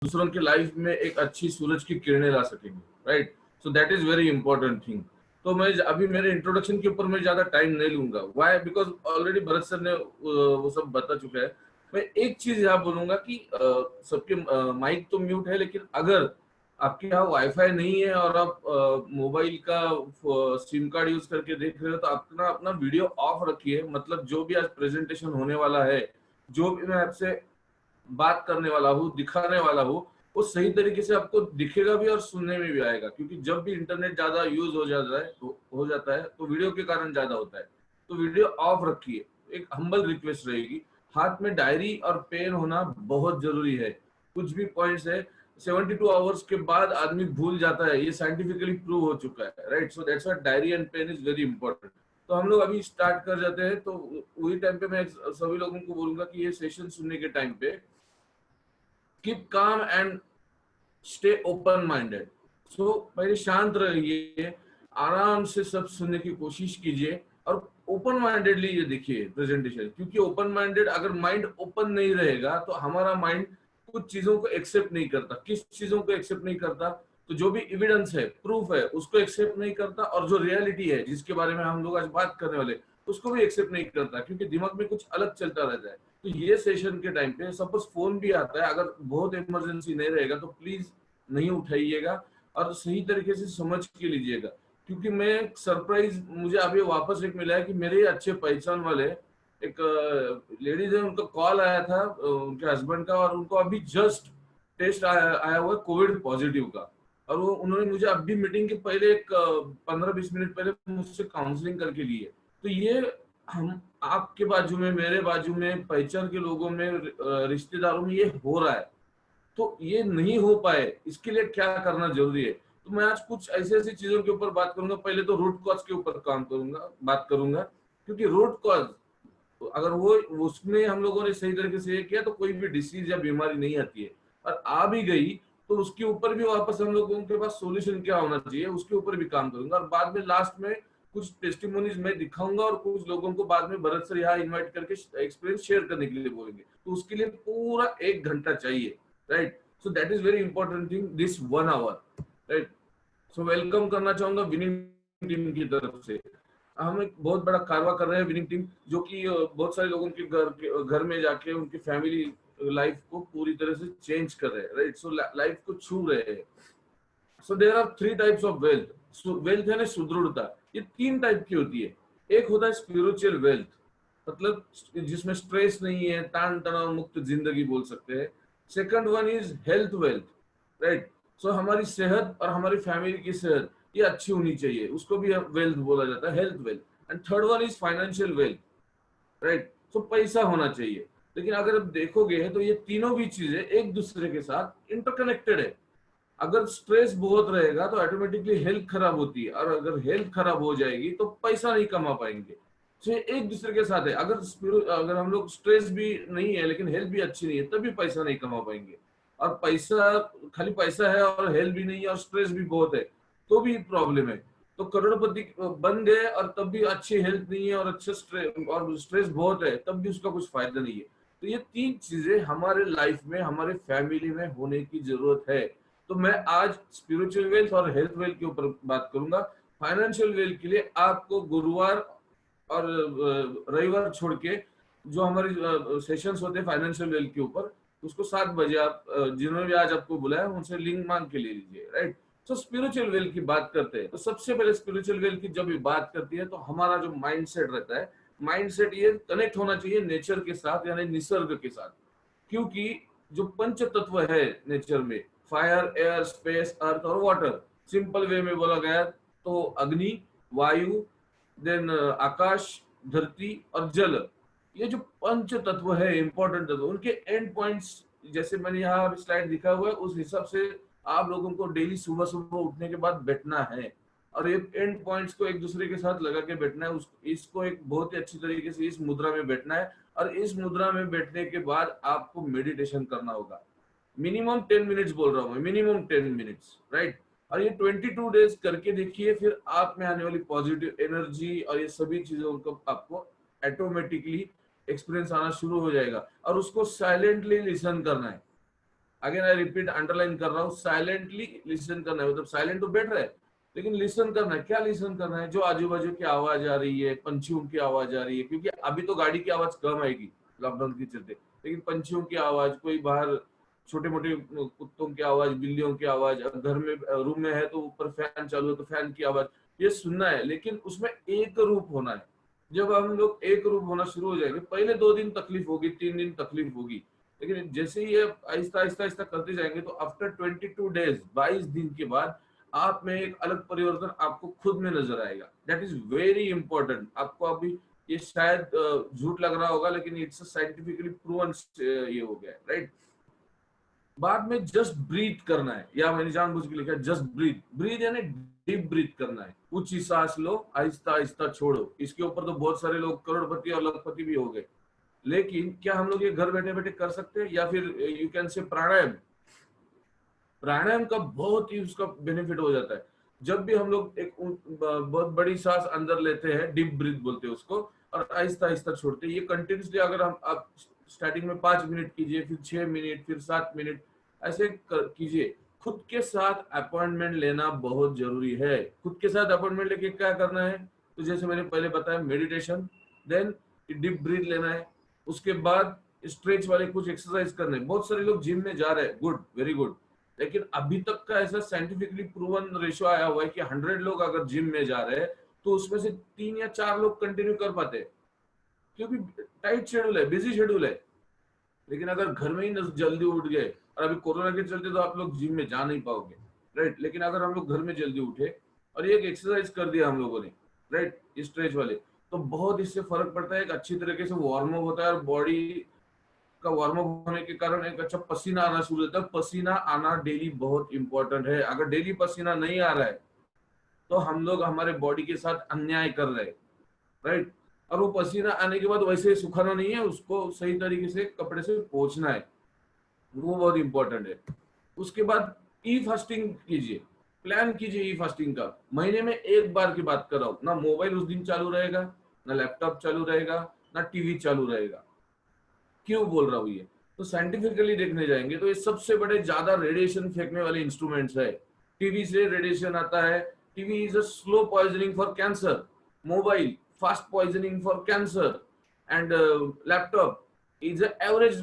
दूसरों के लाइफ में एक अच्छी सूरज की किरणें ला सकेंगे, right? So that is very important thing. तो मैं अभी मेरे इंट्रोडक्शन के ऊपर मैं ज्यादा टाइम नहीं लूंगा। Why? Because already Bharat sir ने वो सब बता चुका है। मैं एक चीज यहाँ बोलूंगा कि सबके माइक तो म्यूट है, लेकिन अगर आपके यहाँ वाईफाई नहीं है और आप मोबाइल का सिम कार्ड यूज करके देख रहे हो, तो अपना अपना वीडियो ऑफ रखिए। मतलब जो भी आज प्रेजेंटेशन होने वाला है, जो भी मैं आपसे बात करने वाला हूँ, दिखाने वाला हूँ, वो सही तरीके से आपको दिखेगा भी और सुनने में भी आएगा। क्योंकि जब भी इंटरनेट ज्यादा यूज हो जाता है तो वीडियो के कारण ज्यादा होता है। तो वीडियो ऑफ रखिए। एक हम्बल रिक्वेस्ट रहेगी। हाथ में डायरी और पेन होना बहुत जरूरी है। कुछ भी पॉइंट्स है, 72 आवर्स के बाद आदमी भूल जाता है, ये साइंटिफिकली प्रूव हो चुका है, right? So that's why diary and pen is very important. तो हम लोग अभी स्टार्ट कर जाते हैं। तो वही टाइम पे मैं सभी लोगों को बोलूंगा कि ये सेशन सुनने के टाइम पे keep calm and stay open minded. So पहले शांत रहिए, आराम से सब सुनने की कोशिश कीजिए और ओपन माइंडेडली ये देखिए प्रेजेंटेशन। क्योंकि ओपन माइंडेड, अगर माइंड ओपन नहीं रहेगा तो हमारा माइंड कुछ चीजों को एक्सेप्ट नहीं करता। किस चीजों को एक्सेप्ट नहीं करता? तो जो भी एविडेंस है, प्रूफ है, उसको एक्सेप्ट नहीं करता। और जो रियलिटी है, जिसके बारे में हम लोग आज बात करने वाले, उसको भी एक्सेप्ट नहीं करता, क्योंकि दिमाग में कुछ अलग चलता रहता है। तो ये सेशन के टाइम पे सपोज फोन भी आता है, अगर बहुत इमरजेंसी नहीं रहेगा तो प्लीज नहीं उठाइएगा और सही तरीके से समझ के लीजिएगा। क्योंकि मैं सरप्राइज, मुझे अभी वापस एक मिला है कि मेरे अच्छे पहचान वाले एक लेडीज है, उनका कॉल आया था उनके हस्बैंड का, और उनको अभी जस्ट टेस्ट आया हुआ कोविड पॉजिटिव का। और वो उन्होंने मुझे अभी मीटिंग के पहले एक 15-20 मिनट पहले मुझसे काउंसलिंग करके ली है। तो ये हम आपके बाजू में, मेरे बाजू में, पहचान के लोगों में, रिश्तेदारों में ये हो रहा है। तो ये नहीं हो पाए, इसके लिए क्या करना जरूरी है? तो मैं आज कुछ ऐसी ऐसी चीजों के ऊपर बात करूंगा। पहले तो रूट कॉज के ऊपर बात करूंगा। क्योंकि रूट कॉज अगर वो उसमें हम लोगों ने सही तरीके से ये किया तो कोई भी डिसीज या बीमारी नहीं आती है। और आ भी गई तो उसके ऊपर भी वापस हम लोगों के पास सोल्यूशन क्या होना चाहिए, उसके ऊपर भी काम करूंगा। और बाद में लास्ट में कुछ टेस्टिमोनीज मैं दिखाऊंगा और कुछ लोगों को बाद में भरत सर यहाँ इन्वाइट करके एक्सपीरियंस शेयर करने के लिए बोलेंगे। तो उसके लिए पूरा 1 घंटा चाहिए, right? So that is very important thing, this 1 hour, right? So welcome करना चाहूंगा विनिंग टीम की तरफ से। हम एक बहुत बड़ा कारवा कर रहे हैं विनिंग टीम, जो कि बहुत सारे लोगों के घर में जाके उनकी फैमिली लाइफ को पूरी तरह से चेंज कर रहे हैं, राइट? सो लाइफ को छू रहे हैं। So there are 3 types of wealth. Wealth है ना, सुदृढ़ता। ये 3 टाइप की होती है। एक होता है स्पिरिचुअल वेल्थ, मतलब जिसमें स्ट्रेस नहीं है, तान तनाव मुक्त जिंदगी बोल सकते हैं। Second one is health wealth, right? So हमारी सेहत और हमारी फैमिली की सेहत ये अच्छी होनी चाहिए, उसको भी वेल्थ बोला जाता है, health wealth. And third one is financial wealth, right? So पैसा होना चाहिए। लेकिन अगर आप देखोगे तो ये तीनों भी चीजें एक दूसरे के साथ इंटरकनेक्टेड है। अगर स्ट्रेस बहुत रहेगा तो ऑटोमेटिकली हेल्थ खराब होती है, और अगर हेल्थ खराब हो जाएगी तो पैसा नहीं कमा पाएंगे। तो ये एक दूसरे के साथ है। अगर हम लोग स्ट्रेस भी नहीं है लेकिन हेल्थ भी अच्छी नहीं है, तभी पैसा नहीं कमा पाएंगे। और पैसा, खाली पैसा है और हेल्थ भी नहीं है और स्ट्रेस भी बहुत है, तो भी प्रॉब्लम है। तो करोड़पति बन गए और तब भी अच्छी हेल्थ नहीं है और अच्छा स्ट्रेस बहुत है, तब भी उसका कुछ फायदा नहीं है। तो ये 3 चीजें हमारे लाइफ में, हमारे फैमिली में होने की जरूरत है। तो मैं आज स्पिरिचुअल वेल्थ और हेल्थ वेल्थ के ऊपर बात करूंगा। फाइनेंशियल वेल्थ के लिए आपको गुरुवार और रविवार छोड़ के जो हमारी सेशंस होते हैं फाइनेंशियल वेल्थ के ऊपर, उसको 7 बजे आप जिन्होंने भी आज आपको बुलाया उनसे लिंक मांग के ले लीजिए, राइट? तो स्पिरिचुअल वेल्थ की बात करते हैं तो सबसे पहले स्पिरिचुअल वेल्थ की जब भी बात करती है तो हमारा जो माइंडसेट रहता है, माइंडसेट ये कनेक्ट होना चाहिए नेचर के साथ, यानी निसर्ग के साथ। क्योंकि जो पंच तत्व है नेचर में, फायर, एयर, स्पेस, अर्थ और वाटर, सिंपल वे में बोला गया तो अग्नि, वायु, देन आकाश, धरती और जल, ये जो पंच तत्व है, इंपॉर्टेंट तत्व, उनके एंड पॉइंट्स जैसे मैंने यहाँ स्लाइड दिखा हुआ है उस हिसाब से आप लोगों को डेली सुबह सुबह उठने के बाद बैठना है। और ये एंड पॉइंट्स को एक दूसरे के साथ लगा के बैठना है। इसको एक बहुत ही अच्छी तरीके से इस मुद्रा में बैठना है। और इस मुद्रा में बैठने के बाद आपको मेडिटेशन करना होगा। मिनिमम 10 मिनट्स बोल रहा हूँ मैं, मिनिमम 10 मिनट्स, राइट? और ये 22 डेज करके देखिए, फिर आप में आने वाली पॉजिटिव एनर्जी और ये सभी चीजों को आपको ऑटोमेटिकली एक्सपीरियंस आना शुरू हो जाएगा। और उसको साइलेंटली लिसन करना है। अगेन आई रिपीट, अंडरलाइन कर रहा हूँ, साइलेंटली लिसन करना है। मतलब साइलेंट तो बैठ रहा है, लेकिन लिसन करना है। क्या लिसन करना है? जो आजू बाजू की आवाज आ रही है, पंछियों की आवाज आ रही है, क्योंकि अभी तो गाड़ी की आवाज कम आएगी लॉकडाउन के चलते, लेकिन पंछियों की आवाज, कोई बाहर छोटे मोटे कुत्तों की आवाज, बिल्लियों की आवाज, घर में रूम में है तो ऊपर फैन चालू है तो फैन की आवाज, ये सुनना है। लेकिन उसमें एक रूप होना है। जब हम लोग एक रूप होना शुरू हो जाएंगे, पहले 2 दिन तकलीफ होगी, 3 दिन तकलीफ होगी, लेकिन जैसे ही ये आहिस्ता आहिस्ता आहिस्ता करते जाएंगे तो आफ्टर 22 डेज, 22 दिन के बाद आप में एक अलग परिवर्तन आपको खुद में नजर आएगा। That is very important. आपको अभी ये शायद झूठ लग रहा होगा, लेकिन इट्स साइंटिफिकली प्रूवन ये हो गया है, राइट। बाद में जस्ट ब्रीथ करना है, या मैंने जानबूझ के लिखा है जस्ट ब्रीथ। ब्रीथ यानी डीप ब्रीथ करना है। ऊंची सांस लो, आहिस्ता आहिस्ता छोड़ो। इसके ऊपर तो बहुत सारे लोग करोड़पति और लखपति भी हो गए, लेकिन क्या हम लोग ये घर बैठे बैठे कर सकते हैं? या फिर यू कैन से प्राणायाम। प्राणायाम का बहुत ही उसका बेनिफिट हो जाता है। जब भी हम लोग एक बहुत बड़ी सांस अंदर लेते हैं, डीप ब्रीथ बोलते हैं उसको, और आहिस्ता आहिस्ता छोड़ते हैं, ये कंटिन्यूसली अगर हम आप स्टार्टिंग में 5 मिनट कीजिए, फिर 6 मिनट, फिर 7 मिनट, ऐसे कीजिए। खुद के साथ अपॉइंटमेंट लेना बहुत जरूरी है। खुद के साथ अपॉइंटमेंट लेके क्या करना है? तो जैसे मैंने पहले बताया, मेडिटेशन, देन डीप ब्रीथ लेना है, उसके बाद स्ट्रेच वाले कुछ एक्सरसाइज करने। बहुत सारे लोग जिम में जा रहे हैं, गुड, वेरी गुड, लेकिन अभी तक का ऐसा साइंटिफिकली प्रूवन रेशियो आया हुआ है कि 100 लोग अगर जिम में जा रहे हैं तो उसमें से 3 या 4 लोग कंटिन्यू कर पाते हैं, क्योंकि टाइट शेड्यूल है, बिजी शेड्यूल है। लेकिन अगर घर में ही जल्दी उठ गए, और अभी कोरोना के चलते तो आप लोग जिम में जा नहीं पाओगे, राइट। लेकिन अगर हम लोग घर में जल्दी उठे और एक एक्सरसाइज कर दिया हम लोगों ने, राइट, स्ट्रेच वाले, तो बहुत इससे फर्क पड़ता है। एक अच्छी तरीके से वार्म अप होता है, और बॉडी का वार्म अप होने के कारण एक अच्छा पसीना आना शुरू होता है। पसीना आना डेली बहुत इंपॉर्टेंट है। अगर डेली पसीना नहीं आ रहा है तो हम लोग हमारे बॉडी के साथ अन्याय कर रहे हैं, राइट। और वो पसीना आने के बाद वैसे सुखाना नहीं है, उसको सही तरीके से कपड़े से पोंछना है, वो बहुत इंपॉर्टेंट है। उसके बाद ई फास्टिंग कीजिए, प्लान कीजिए ई फास्टिंग का। महीने में एक बार की बात कर रहा हूँ, ना मोबाइल उस दिन चालू रहेगा, ना लैपटॉप चालू रहेगा, ना टीवी चालू रहेगा। क्यों बोल रहा हूँ ये? तो साइंटिफिकली देखने जाएंगे तो ये सबसे बड़े ज्यादा रेडिएशन फेंकने वाले इंस्ट्रूमेंट्स है। टीवी से रेडिएशन आता है। TV is a slow poisoning for cancer, mobile fast poisoning for cancer, and laptop is average,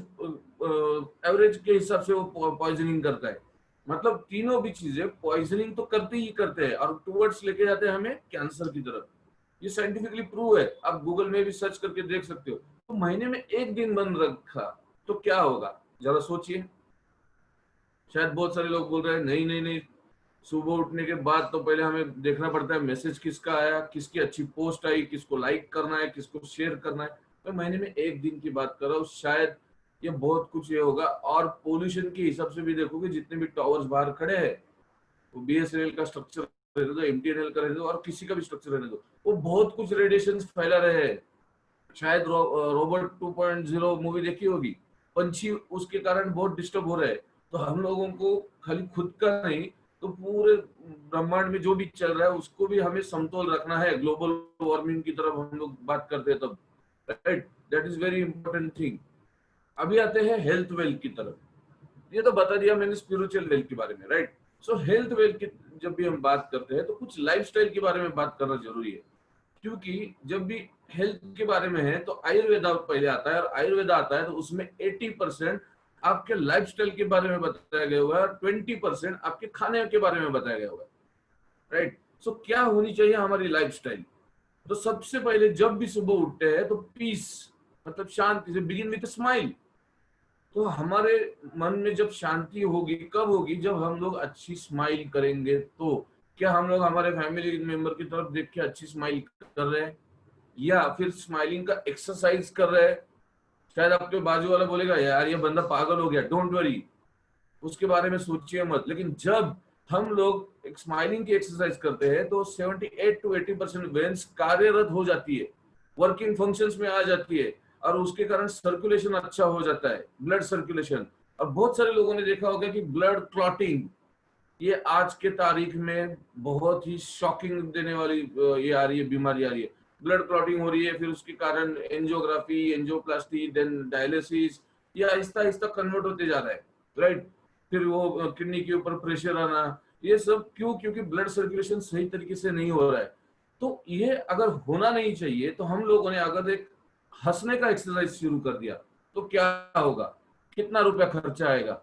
average के हिसाब से वो पॉइजनिंग करता है। मतलब तीनों भी चीजें पॉइजनिंग तो करते ही करते हैं, और टूवर्ड्स लेके जाते हैं हमें कैंसर की तरफ। ये साइंटिफिकली प्रूव है, आप गूगल में भी सर्च करके देख सकते हो। तो महीने में एक दिन बंद रखा तो क्या होगा, जरा सोचिए। शायद बहुत सारे लोग बोल रहे हैं नहीं नहीं नहीं, सुबह उठने के बाद तो पहले हमें देखना पड़ता है मैसेज किसका आया, किसकी अच्छी पोस्ट आई, किसको लाइक करना है, किसको शेयर करना है। मैं महीने में एक दिन की बात कर रहा हूँ, शायद ये बहुत कुछ ये होगा। और पोल्यूशन के हिसाब से भी देखोगे, जितने भी टावर्स बाहर खड़े हैं, वो बीएसएनएल का स्ट्रक्चर रहने दो, एमटीएनएल का रहने दो, और किसी का भी स्ट्रक्चर रहने दो, वो बहुत कुछ रेडिएशन फैला रहे हैं। शायद रोबोट 2.0 मूवी देखी होगी, पंछी उसके कारण बहुत डिस्टर्ब हो रहे हैं। तो हम लोगों को खाली खुद का नहीं, तो पूरे ब्रह्मांड में जो भी चल रहा है उसको भी हमें समतोल रखना है। ग्लोबल वार्मिंग की तरफ हम लोग बात करते हैं तब, right, that is very important thing. अभी आते हैं हेल्थ वेल्थ की तरफ। ये तो बता दिया मैंने स्पिरिचुअल वेल्थ के बारे में, राइट। सो हेल्थ वेल्थ की जब भी हम बात करते हैं तो कुछ लाइफस्टाइल के बारे में बात करना जरूरी है, क्योंकि जब भी हेल्थ के बारे में है तो आयुर्वेदा पहले आता है, और आयुर्वेदा आता है तो उसमें 80% आपके लाइफस्टाइल के बारे में बताया गया हुआ है, और 20% आपके खाने के बारे में बताया गया हुआ है, राइट। सो क्या होनी चाहिए हमारी लाइफस्टाइल? तो सबसे पहले जब भी सुबह उठते हैं तो पीस, मतलब शांति से, बिगिन विद स्माइल। तो हमारे मन में जब शांति होगी, कब होगी? जब हम लोग अच्छी स्माइल करेंगे। तो क्या हम लोग हमारे फैमिली मेंबर की तरफ देख के अच्छी स्माइल कर रहे हैं, या फिर स्माइलिंग का एक्सरसाइज कर रहे हैं? शायद आपके बाजू वाला बोलेगा यार ये बंदा पागल हो गया, डोंट वरी, उसके बारे में सोचिए मत। लेकिन जब हम लोग एक स्माइलिंग की एक्सरसाइज करते हैं तो 78 to 80% वेन्स कार्यरत हो जाती है, वर्किंग फंक्शंस में आ जाती है, और उसके कारण सर्कुलेशन अच्छा हो जाता है, ब्लड सर्कुलेशन। और बहुत सारे लोगों ने देखा होगा कि ब्लड क्लॉटिंग, ये आज के तारीख में बहुत ही शॉकिंग देने वाली ये आ रही है, बीमारी आ रही है। ब्लड क्लॉटिंग हो रही है, फिर उसके कारण एंजियोग्राफी, एंजियोप्लास्टी, देन डायलिसिस, ये आहिस्ता आहिस्ता कन्वर्ट होते जा रहा है, राइट। फिर वो किडनी के ऊपर प्रेशर आना, ये सब क्यों? क्योंकि ब्लड सर्कुलेशन सही तरीके से नहीं हो रहा है। तो ये अगर होना नहीं चाहिए, तो हम लोगों ने अगर एक हंसने का एक्सरसाइज शुरू कर दिया तो क्या होगा? कितना रुपया खर्चा आएगा?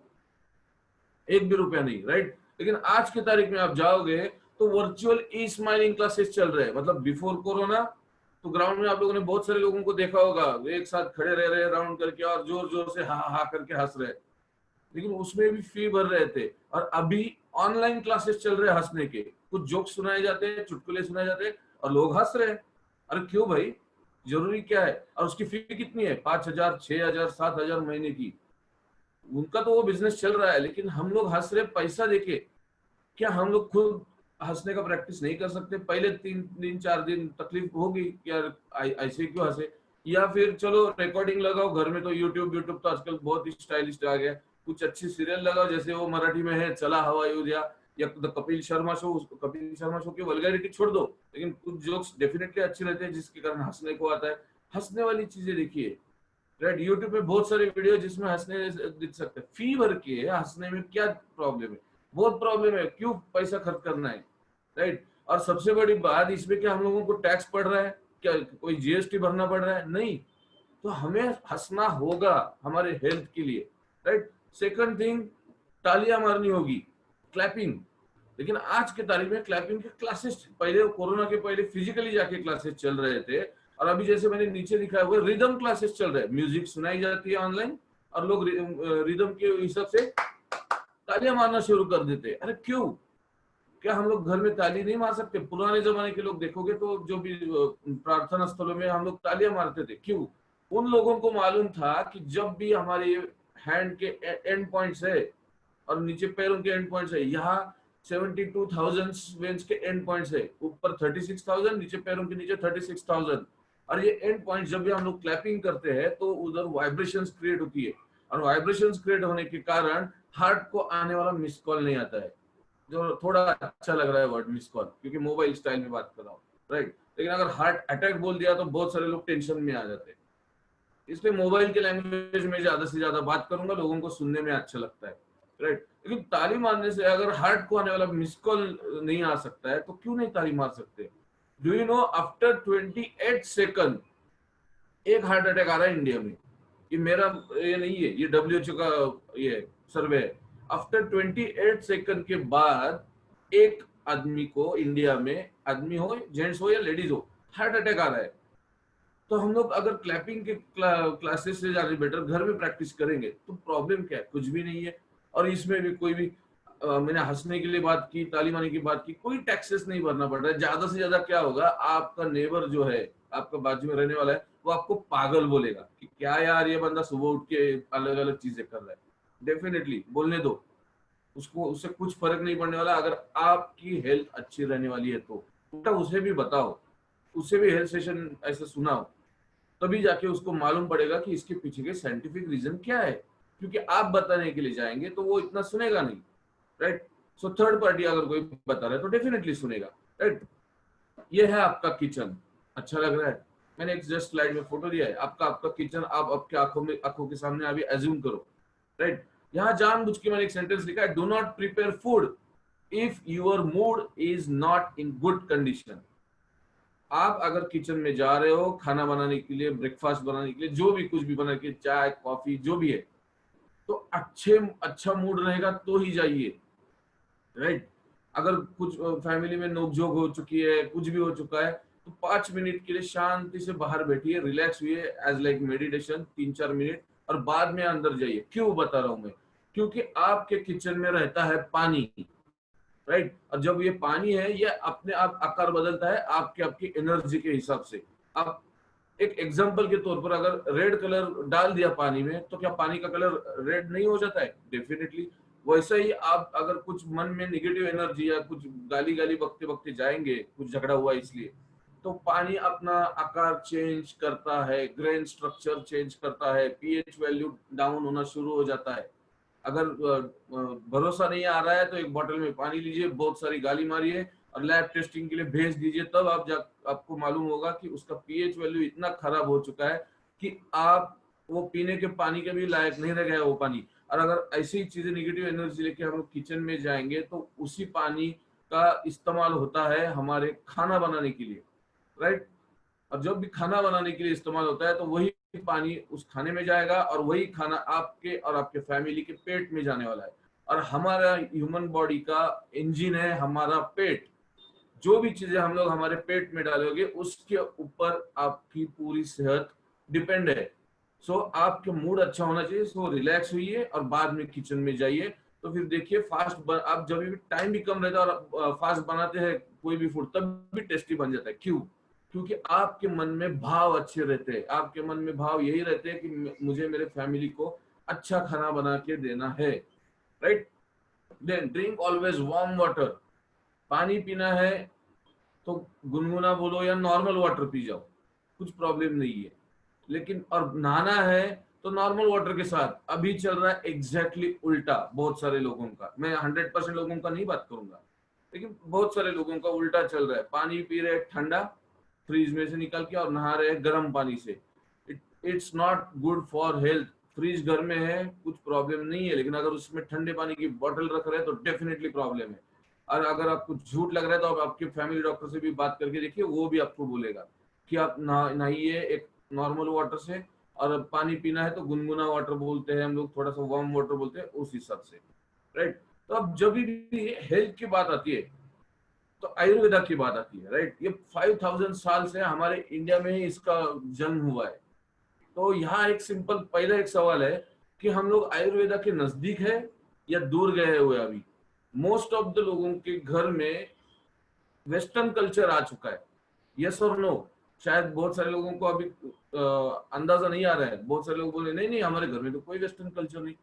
एक भी रुपया नहीं, राइट? लेकिन आज की तारीख में आप जाओगे तो वर्चुअल ई स्माइलिंग क्लासेस चल रहे हैं। मतलब बिफोर कोरोना तो ग्राउंड में आप लोगों ने बहुत सारे लोगों को देखा होगा, एक साथ खड़े रह रहे राउंड करके और जोर जोर से हा हा करके हंस रहे, लेकिन उसमें भी फी भर रहे थे। और अभी ऑनलाइन क्लासेस चल रहे हैं हंसने के, कुछ जोक सुनाए जाते हैं, चुटकुले सुनाए जाते हैं और लोग हंस रहे हैं। अरे क्यों भाई? जरूरी क्या है? और उसकी फी कितनी है? 5,000, 6,000, 7,000 महीने की। उनका तो वो बिजनेस चल रहा है, लेकिन हम लोग हंस रहे पैसा देके। क्या हम लोग खुद हंसने का प्रैक्टिस नहीं कर सकते? पहले 3 दिन 4 दिन तकलीफ होगी यार, ऐसे क्यों हंसे। या फिर चलो रिकॉर्डिंग लगाओ घर में, तो यूट्यूब यूट्यूब तो आजकल बहुत ही स्टाइलिश आ गया। कुछ अच्छी सीरियल लगाओ, जैसे वो मराठी में है चला हवा येऊ द्या, या the Kapil Sharma show. Kapil Sharma show की वल्गैरिटी छोड़ दो, लेकिन कुछ जोक्स डेफिनेटली अच्छे रहते हैं जिसके कारण हंसने को आता है। हंसने वाली चीजें देखिए, राइट? यूट्यूब पे बहुत सारे वीडियो जिसमें हंसने दिख सकते हैं। फी भर के हंसने में क्या प्रॉब्लम है? बहुत प्रॉब्लम है। क्यों पैसा खर्च करना है, राइट? और सबसे बड़ी बात इसमें, क्या हम लोगों को टैक्स पड़ रहा है? क्या कोई जीएसटी भरना पड़ रहा है? नहीं। तो हमें हंसना होगा हमारे हेल्थ के लिए, राइट? सेकंड थिंग, तालियां मारनी होगी, क्लैपिंग। लेकिन आज के तारीख में क्लैपिंग के क्लासेस, पहले कोरोना के पहले फिजिकली जाके क्लासेस चल रहे थे, और अभी जैसे मैंने नीचे दिखाया हुआ रिदम क्लासेस चल रहे हैं। म्यूजिक सुनाई जाती है ऑनलाइन और लोग रिदम के हिसाब से तालियां मारना शुरू कर देते हैं। अरे क्यों? क्या हम लोग घर में ताली नहीं मार सकते? पुराने जमाने के लोग देखोगे तो जो भी प्रार्थना स्थलों में हम लोग तालियां मारते थे। क्यों? उन लोगों को मालूम था कि जब भी हमारे हैंड के एंड पॉइंट्स है और नीचे पैरों के एंड पॉइंट्स है, यहाँ 72,000 वेंस के एंड पॉइंट्स है, ऊपर 36,000, नीचे पैरों के नीचे 36,000। और ये एंड पॉइंट जब भी हम लोग क्लैपिंग करते हैं तो उधर वाइब्रेशंस क्रिएट होती है, और वाइब्रेशंस क्रिएट होने के कारण हार्ट को आने वाला मिस कॉल नहीं आता है। जो थोड़ा अच्छा लग रहा है वर्ड मिस कॉल, क्योंकि मोबाइल स्टाइल में बात कर रहा हूँ, राइट? लेकिन अगर हार्ट अटैक बोल दिया तो बहुत सारे लोग टेंशन में आ जाते हैं। इसलिए मोबाइल के लैंग्वेज में ज्यादा से ज्यादा बात करूंगा, लोगों को सुनने में अच्छा लगता है, राइट? लेकिन ताली मारने से अगर हार्ट को आने वाला मिस कॉल नहीं आ सकता है, तो क्यों नहीं ताली मार सकते? Do you know, after 28 second एक हार्ट अटैक आ रहा है इंडिया में। ये मेरा ये नहीं है, ये डब्ल्यूएचओ का ये सर्वे है। आफ्टर 28 सेकंड के बाद एक आदमी को इंडिया में, आदमी हो जेंट्स हो या लेडीज हो, हार्ट अटैक आ रहा है। तो हम लोग अगर क्लैपिंग के क्लासेस से ज्यादा बेटर घर में प्रैक्टिस करेंगे तो प्रॉब्लम क्या है? कुछ भी नहीं है। और इसमें भी कोई भी मैंने हंसने के लिए बात की, ताली मारने की बात की, कोई टैक्सेस नहीं भरना पड़ रहा है। ज्यादा से ज्यादा क्या होगा, आपका नेबर जो है, आपका बाजू में रहने वाला है, वो आपको पागल बोलेगा कि क्या यार ये बंदा सुबह उठ के अलग अलग चीजें कर रहा है। डेफिनेटली बोलने दो उसको, उससे कुछ फर्क नहीं पड़ने वाला। अगर आपकी हेल्थ अच्छी रहने वाली है तो उल्टा उसे भी बताओ, उसे भी हेल्थ सेशन ऐसे सुनाओ, तभी जाके उसको मालूम पड़ेगा कि इसके पीछे के साइंटिफिक रीजन क्या है। क्योंकि आप बताने के लिए जाएंगे तो वो इतना सुनेगा नहीं, राइट? सो थर्ड पार्टी अगर कोई बता रहा है तो डेफिनेटली सुनेगा, राइट? ये है आपका किचन। अच्छा लग रहा है? मैंने एक जस्ट स्लाइड में फोटो दिया है आपका, आपका किचन आप आपके आंखों के सामने अभी एज्यूम करो, राइट? यहाँ जानबूझ के मैंने एक सेंटेंस लिखा है, do not prepare food if your mood is not in good condition. आप अगर किचन में जा रहे हो खाना बनाने के लिए, ब्रेकफास्ट बनाने के लिए, जो भी कुछ भी बना के, चाय कॉफी जो भी है, तो अच्छा मूड रहेगा तो ही जाइए, राइट? अगर कुछ फैमिली में नोकझोंक हो चुकी है, कुछ भी हो चुका है, तो 5 मिनट के लिए शांति से बाहर बैठिए, रिलैक्स हुई, एज लाइक मेडिटेशन 3-4 मिनट, और बाद में अंदर जाइए। क्यों बता रहा हूं मैं? क्योंकि आपके किचन में रहता है पानी, राइट? और जब ये पानी है, ये अपने आप आकार बदलता है आपके आपकी एनर्जी के हिसाब से। आप एक एग्जांपल के तौर पर अगर रेड कलर डाल दिया पानी में, तो क्या पानी का कलर रेड नहीं हो जाता है? डेफिनेटली। वैसा ही आप अगर कुछ मन में निगेटिव एनर्जी या कुछ गाली गाली बकते बकते जाएंगे, कुछ झगड़ा हुआ इसलिए, तो पानी अपना आकार चेंज करता है, ग्रेन स्ट्रक्चर चेंज करता है, पीएच वैल्यू डाउन होना शुरू हो जाता है। अगर भरोसा नहीं आ रहा है तो एक बोतल में पानी लीजिए, बहुत सारी गाली मारिए और लैब टेस्टिंग के लिए भेज दीजिए, तब आपको मालूम होगा कि उसका पीएच वैल्यू इतना खराब हो चुका है कि आप वो पीने के पानी के भी लायक नहीं रह गया वो पानी। और अगर ऐसी ही चीजें निगेटिव एनर्जी लेके हम लोग किचन में जाएंगे तो उसी पानी का इस्तेमाल होता है हमारे खाना बनाने के लिए, राइट। और जब भी खाना बनाने के लिए इस्तेमाल होता है तो वही पानी उस खाने में जाएगा और वही खाना आपके और आपके फैमिली के पेट में जाने वाला है। और हमारा ह्यूमन बॉडी का इंजन है हमारा पेट। जो भी चीजें हम लोग हमारे पेट में डालोगे उसके ऊपर आपकी पूरी सेहत डिपेंड है। सो आपके मूड अच्छा होना चाहिए, सो रिलैक्स होइए और बाद में किचन में जाइए। तो फिर देखिए आप जब भी टाइम भी कम रहता है और फास्ट बनाते हैं कोई भी फूड तब भी टेस्टी बन जाता है। क्यों? क्योंकि आपके मन में भाव अच्छे रहते हैं। आपके मन में भाव यही रहते हैं कि मुझे मेरे फैमिली को अच्छा खाना बना के देना है, right. Then drink always warm water. पानी पीना है तो गुनगुना बोलो या नॉर्मल वाटर पी जाओ, कुछ प्रॉब्लम नहीं है। लेकिन और नहाना है तो नॉर्मल वाटर के साथ। अभी चल रहा है एग्जैक्टली उल्टा बहुत सारे लोगों का। मैं 100% लोगों का नहीं बात करूंगा, लेकिन बहुत सारे लोगों का उल्टा चल रहा है। पानी पी रहे ठंडा फ्रीज में से निकाल के और नहा रहे गर्म पानी से। It's not good for health. Fridge घर में है कुछ प्रॉब्लम नहीं है, लेकिन अगर उसमें ठंडे पानी की बोतल रख रहे हैं तो डेफिनेटली प्रॉब्लम है। और अगर आपको झूठ लग रहा है तो आप आपके फैमिली डॉक्टर से भी बात करके देखिए, वो भी आपको बोलेगा कि आप नहाइए एक नॉर्मल वाटर से। और पानी पीना है तो गुनगुना वाटर बोलते हैं हम लोग, थोड़ा सा वार्म वाटर बोलते हैं, उस हिसाब से, राइट। तो अब जब भी हेल्थ की बात आती है तो आयुर्वेदा की बात आती है, राइट। ये 5000 साल से हमारे इंडिया में ही इसका जन्म हुआ है। तो यहाँ एक सिंपल पहला एक सवाल है कि हम लोग आयुर्वेदा के नजदीक है या दूर गए हुए। अभी मोस्ट ऑफ द लोगों के घर में वेस्टर्न कल्चर आ चुका है, यस और नो। शायद बहुत सारे लोगों को अभी अंदाजा नहीं आ रहा है। बहुत सारे लोग बोले नहीं नहीं हमारे घर में तो कोई वेस्टर्न कल्चर नहीं।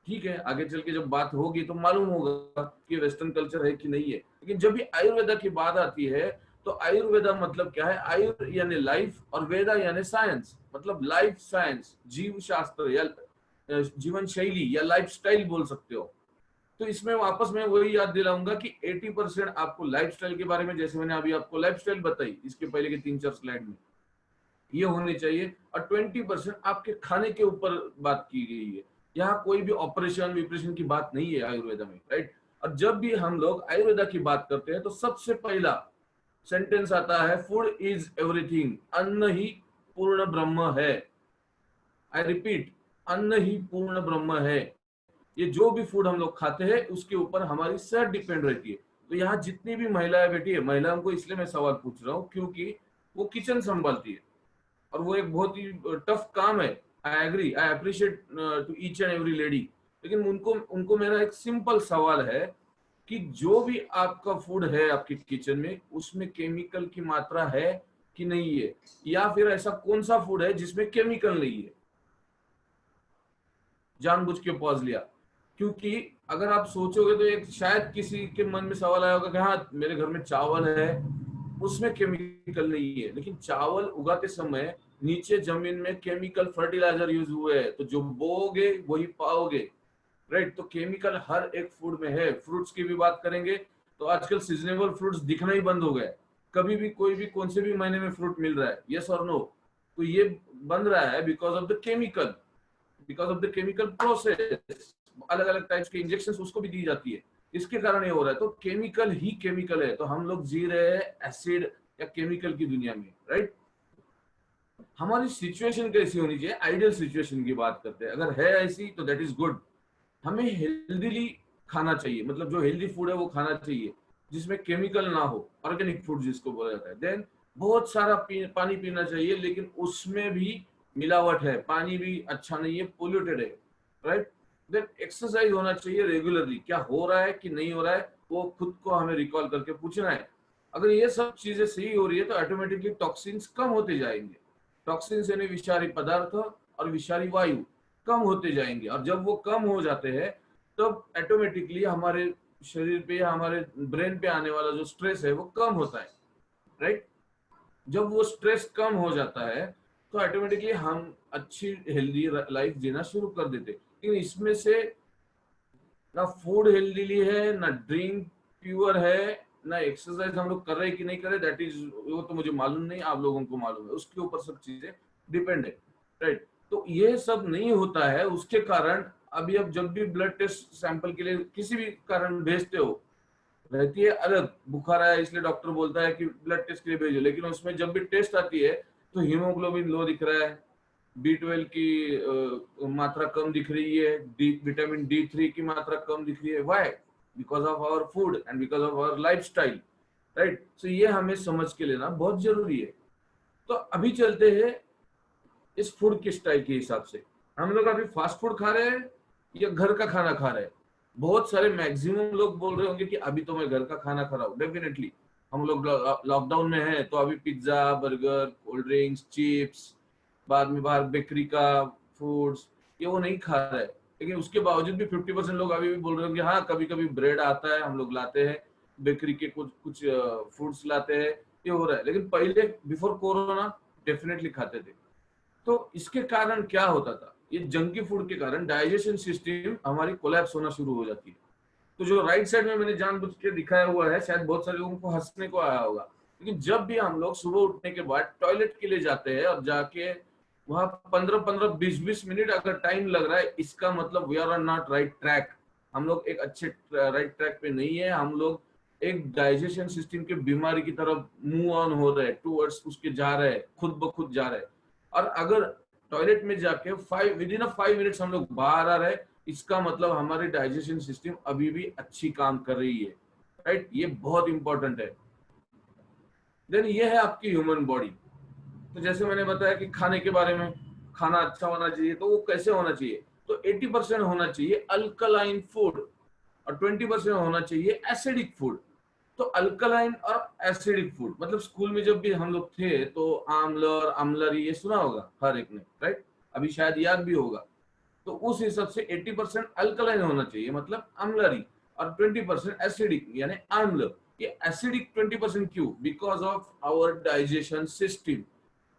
ठीक है, आगे चल के जब बात होगी तो मालूम होगा कि वेस्टर्न कल्चर है कि नहीं है। लेकिन जब भी आयुर्वेदा की बात आती है तो आयुर्वेदा मतलब क्या है? आयुर यानी लाइफ और वेदा यानी साइंस, मतलब लाइफ साइंस, जीव शास्त्र या जीवन शैली या लाइफ स्टाइल बोल सकते हो। तो इसमें वापस मैं वही याद दिलाऊंगा कि 80% आपको लाइफस्टाइल के बारे में, जैसे मैंने अभी आपको लाइफस्टाइल बताई इसके पहले के 3-4 स्लाइड में, ये होनी चाहिए। और 20% आपके खाने के ऊपर बात की गई है। यहाँ कोई भी ऑपरेशन विपरेशन की बात नहीं है आयुर्वेदा में, राइट। और जब भी हम लोग आयुर्वेदा की बात करते हैं तो सबसे पहला सेंटेंस आता है फूड इज एवरीथिंग। अन्न ही पूर्ण ब्रह्म है। आई रिपीट, अन्न ही पूर्ण ब्रह्म है। ये जो भी फूड हम लोग खाते हैं उसके ऊपर हमारी सेहत डिपेंड रहती है। तो यहाँ जितनी भी महिलाएं बैठी है, महिलाओं को इसलिए मैं सवाल पूछ रहा हूँ क्योंकि वो किचन संभालती है और वो एक बहुत ही टफ काम है। I agree, I appreciate to each and every lady. लेकिन उनको उनको मेरा एक सिंपल सवाल है कि जो भी आपका फूड है आपके किचन में उसमें केमिकल की मात्रा है कि नहीं है, या फिर ऐसा कौन सा फूड है जिसमें केमिकल नहीं है। जानबूझ के पॉज लिया क्योंकि अगर आप सोचोगे तो एक शायद किसी के मन में सवाल आया होगा कि हाँ मेरे घर में चावल है उसमें केमिकल नहीं है। लेकिन चावल उगाते समय नीचे जमीन में केमिकल फर्टिलाइजर यूज हुए हैं, तो जो बोओगे वही पाओगे, राइट। तो केमिकल हर एक फूड में है। फ्रूट्स की भी बात करेंगे तो आजकल सीजनेबल फ्रूट्स दिखना ही बंद हो गए। कभी भी कोई भी कौन से भी महीने में फ्रूट मिल रहा है, यस और नो। तो ये बन रहा है because of the chemical, because of the chemical process. अलग अलग टाइप्स के इंजेक्शन उसको भी दी जाती है, इसके कारण ये हो रहा है। तो केमिकल ही केमिकल है। तो हम लोग जी रहे हैं एसिड या केमिकल की दुनिया में, राइट। हमारी सिचुएशन कैसी होनी चाहिए? आइडियल सिचुएशन की बात करते हैं। अगर है ऐसी तो दैट इज गुड। हमें हेल्दीली खाना चाहिए, मतलब जो हेल्दी फूड है वो खाना चाहिए जिसमें केमिकल ना हो, ऑर्गेनिक फूड जिसको बोला जाता है। देन बहुत सारा पानी पीना चाहिए, लेकिन उसमें भी मिलावट है, पानी भी अच्छा नहीं है, पोल्यूटेड है, राइट। देन एक्सरसाइज होना चाहिए रेगुलरली। क्या हो रहा है कि नहीं हो रहा है वो खुद को हमें रिकॉल करके पूछना है। अगर ये सब चीजें सही हो रही है तो ऑटोमेटिकली टॉक्सिन्स कम होते जाएंगे। टॉक्सिन्स यानी विषारी पदार्थ और विषारी वायु कम होते जाएंगे। और जब वो कम हो जाते हैं तब ऑटोमेटिकली हमारे शरीर पे या हमारे ब्रेन पे आने वाला जो स्ट्रेस है वो कम होता है, राइट। जब वो स्ट्रेस कम हो जाता है तो ऑटोमेटिकली हम अच्छी हेल्दी लाइफ जीना शुरू कर देते। लेकिन इसमें से ना फूड हेल्दीली है, ना ड्रिंक प्योर है, ना एक्सरसाइज हम लोग कर रहे हैं कि नहीं कर रहे, दैट इज वो तो मुझे मालूम नहीं, आप लोगों को मालूम है। उसके ऊपर सब चीजें डिपेंड है, राइट। तो ये सब नहीं होता है, उसके कारण अभी अब जब भी ब्लड टेस्ट सैंपल के लिए किसी भी कारण भेजते हो, रहती है अलग, बुखार आया इसलिए डॉक्टर बोलता है कि ब्लड टेस्ट के लिए भेजो, लेकिन उसमें जब भी टेस्ट आती है तो हीमोग्लोबिन लो दिख रहा है, B12 की मात्रा कम दिख रही है, विटामिन D3 की मात्रा कम दिख रही है। Why? Because of our food and because of our lifestyle, right. So ये हमें समझ के लेना बहुत जरूरी है। तो अभी चलते हैं इस फूड के स्टाइल के हिसाब से। हम लोग अभी फास्ट फूड खा रहे हैं या घर का खाना खा रहे हैं? बहुत सारे मैक्सिमम लोग बोल रहे होंगे कि अभी तो मैं घर का खाना खा रहा हूँ। डेफिनेटली हम लोग लॉकडाउन में हैं तो अभी pizza, burger, cold drinks, chips, बाद में बाहर बेकरी का फूड्स, ये वो नहीं खा रहे, लेकिन उसके बावजूद भी 50% लोग अभी भी बोल रहे होंगे हाँ कभी कभी ब्रेड आता है, हम लोग लाते हैं, बेकरी के कुछ कुछ फूड्स लाते हैं, ये हो रहा है। लेकिन पहले बिफोर कोरोना डेफिनेटली खाते थे। तो इसके कारण क्या होता था, ये जंकी फूड के कारण डाइजेशन सिस्टम हमारी कोलैप्स होना शुरू हो जाती है। तो जो राइट साइड में मैंने जानबूझ के दिखाया हुआ है, शायद बहुत सारे लोगों को हंसने को आया होगा, लेकिन जब भी हम लोग सुबह उठने के बाद टॉयलेट के लिए जाते हैं और जाके वहां 15-15, 20-20 मिनट अगर टाइम लग रहा है, इसका मतलब we are not right track. हम लोग एक अच्छे राइट ट्रैक पे नहीं है। हम लोग एक डाइजेशन सिस्टम के बीमारी की तरफ मूव ऑन हो रहे हैं, टूवर्ड्स उसके जा रहे हैं, खुद ब खुद जा रहे हैं। और अगर टॉयलेट में जाके विद इन 5 मिनट्स हम लोग बाहर आ रहे हैं, इसका मतलब हमारी डाइजेशन सिस्टम अभी भी अच्छी काम कर रही है, राइट। ये बहुत इंपॉर्टेंट है। देन ये है आपकी ह्यूमन बॉडी। तो जैसे मैंने बताया कि खाने के बारे में, खाना अच्छा होना चाहिए, तो वो कैसे होना चाहिए? तो 80% होना चाहिए अल्कलाइन फूड और 20% होना चाहिए एसिडिक फूड। तो अल्कलाइन और एसिडिक फूड मतलब स्कूल में जब भी हम लोग थे तो आम्ल और अम्लरी ये सुना होगा हर एक ने, राइट। अभी शायद याद भी होगा। तो उस हिसाब से 80% अल्कलाइन होना चाहिए मतलब अम्लरी, और 20% एसिडिक यानी आम्ल। ये एसिडिक 20% क्यों? Because of our digestion system.